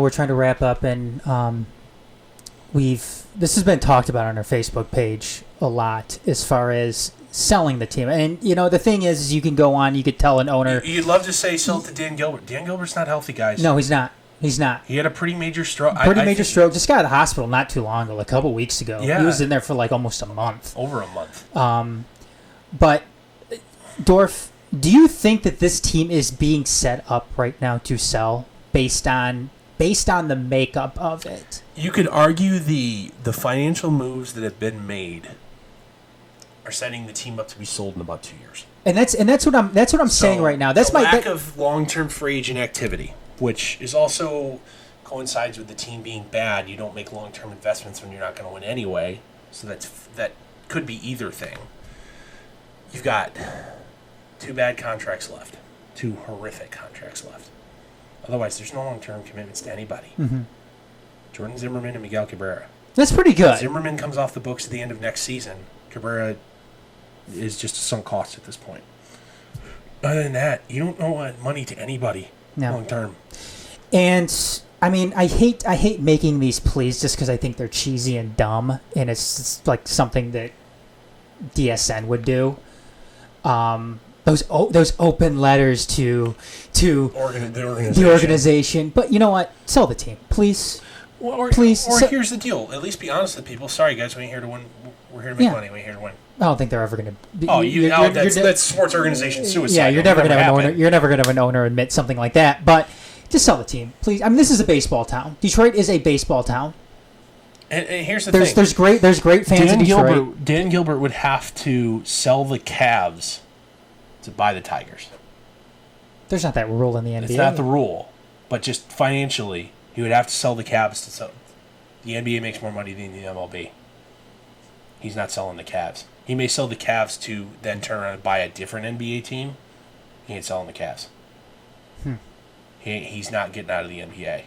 we're trying to wrap up, and this has been talked about on our Facebook page a lot as far as selling the team. And, the thing is you can go on, you could tell an owner. You'd love to say sell it to Dan Gilbert. Dan Gilbert's not healthy, guys. No, he's not. He's not. He had a pretty major stroke. Stroke. Just got out of the hospital not too long ago, like a couple weeks ago. Yeah. He was in there for like almost a month. Over a month. But, Dorf, do you think that this team is being set up right now to sell based on the makeup of it? You could argue the financial moves that have been made are setting the team up to be sold in about 2 years. And that's what I'm saying right now. That's the lack of long-term free agent activity, which is also coincides with the team being bad. You don't make long-term investments when you're not going to win anyway. So that could be either thing. You've got 2 bad contracts left, 2 horrific contracts left. Otherwise, there's no long-term commitments to anybody. Mm-hmm. Jordan Zimmerman and Miguel Cabrera. That's pretty good. Zimmerman comes off the books at the end of next season. Cabrera is just a sunk cost at this point. Other than that, you don't owe money to anybody long term. And I hate making these pleas just because I think they're cheesy and dumb, and it's just like something that DSN would do. Those open letters to the organization. But you know what? Sell the team, please. Please. Or here's the deal. At least be honest with people. Sorry, guys, we ain't here to win. We're here to make money. We're here to win. I don't think they're ever going to. That's sports organization suicide. Yeah, you're never going to have an owner. You're never going to have an owner admit something like that. But just sell the team, please. This is a baseball town. Detroit is a baseball town. And here's the thing. There's great fans in Detroit. Dan Gilbert would have to sell the Cavs to buy the Tigers. There's not that rule in the NBA. It's not the rule, but just financially, he would have to sell the Cavs to sell. The NBA makes more money than the MLB. He's not selling the Cavs. He may sell the Cavs to then turn around and buy a different NBA team. He ain't selling the Cavs. He's not getting out of the NBA.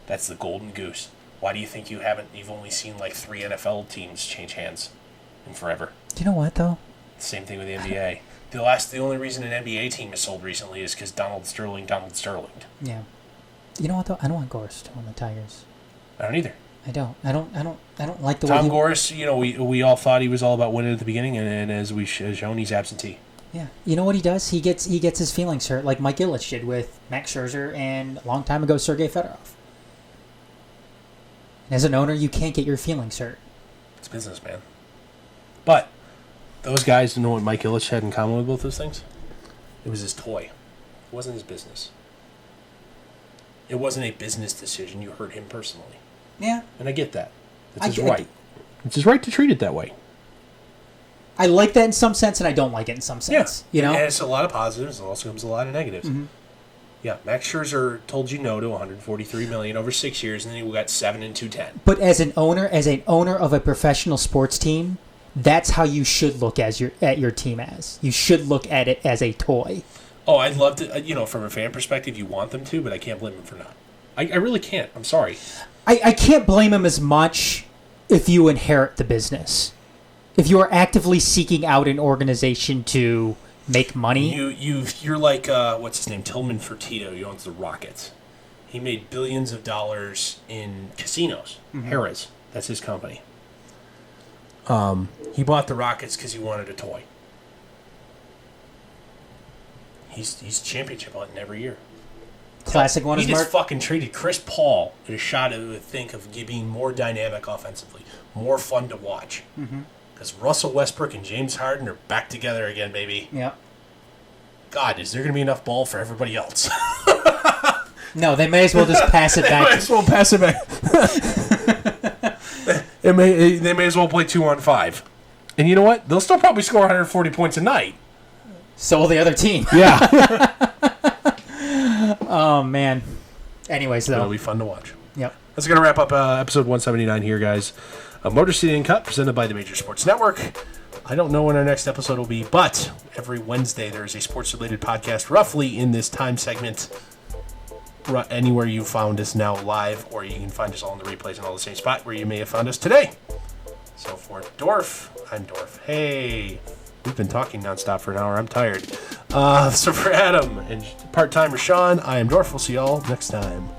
That's the golden goose. Why do you think you've only seen like 3 NFL teams change hands in forever? Do you know what, though? Same thing with the NBA. The only reason an NBA team is sold recently is because Donald Sterling. Yeah. You know what, though? I don't want Gorse to own the Tigers. I don't either. I don't like the Tom way Gorse, we all thought he was all about winning at the beginning, and as we've shown, he's absentee. Yeah. You know what he does? He gets his feelings hurt like Mike Ilitch did with Max Scherzer and a long time ago Sergei Fedorov. As an owner, you can't get your feelings hurt. It's business, man. But those guys, you know what Mike Ilitch had in common with both those things? It was his toy. It wasn't his business. It wasn't a business decision. You hurt him personally. Yeah. And I get that. It's his right. It's his right to treat it that way. I like that in some sense, and I don't like it in some sense. Yeah. You know? And it's a lot of positives. It also comes a lot of negatives. Mm-hmm. Yeah, Max Scherzer told you no to $143 million over 6 years, and then he got 7 and 210. But as an owner of a professional sports team, that's how you should look at your team as. You should look at it as a toy. Oh, I'd love to. From a fan perspective, you want them to, but I can't blame them for not. I really can't. I'm sorry. I can't blame him as much if you inherit the business. If you are actively seeking out an organization to make money. You're like what's his name, Tillman Fertitta. He owns the Rockets. He made billions of dollars in casinos. Mm-hmm. Harrah's, that's his company. He bought the Rockets because he wanted a toy. He's championship hunting every year. Classic one. He just fucking traded Chris Paul in a shot at think of being more dynamic offensively, more fun to watch. Because Russell Westbrook and James Harden are back together again, baby. Yeah. God, is there going to be enough ball for everybody else? No, they may as well just pass it back. They may as well pass it back. They may as well play 2-on-5. And you know what? They'll still probably score 140 points a night. So will the other team. Yeah. Oh, man. Anyways, though. It'll be fun to watch. Yep. That's going to wrap up episode 179 here, guys. Motor City Uncut, presented by the Major Sports Network. I don't know when our next episode will be, but every Wednesday there is a sports-related podcast roughly in this time segment. Anywhere you found us now live, or you can find us all in the replays in all the same spot where you may have found us today. So for Dorf, I'm Dorf. Hey, we've been talking nonstop for an hour. I'm tired. So for Adam and part-timer Shawn, I am Dorf. We'll see y'all next time.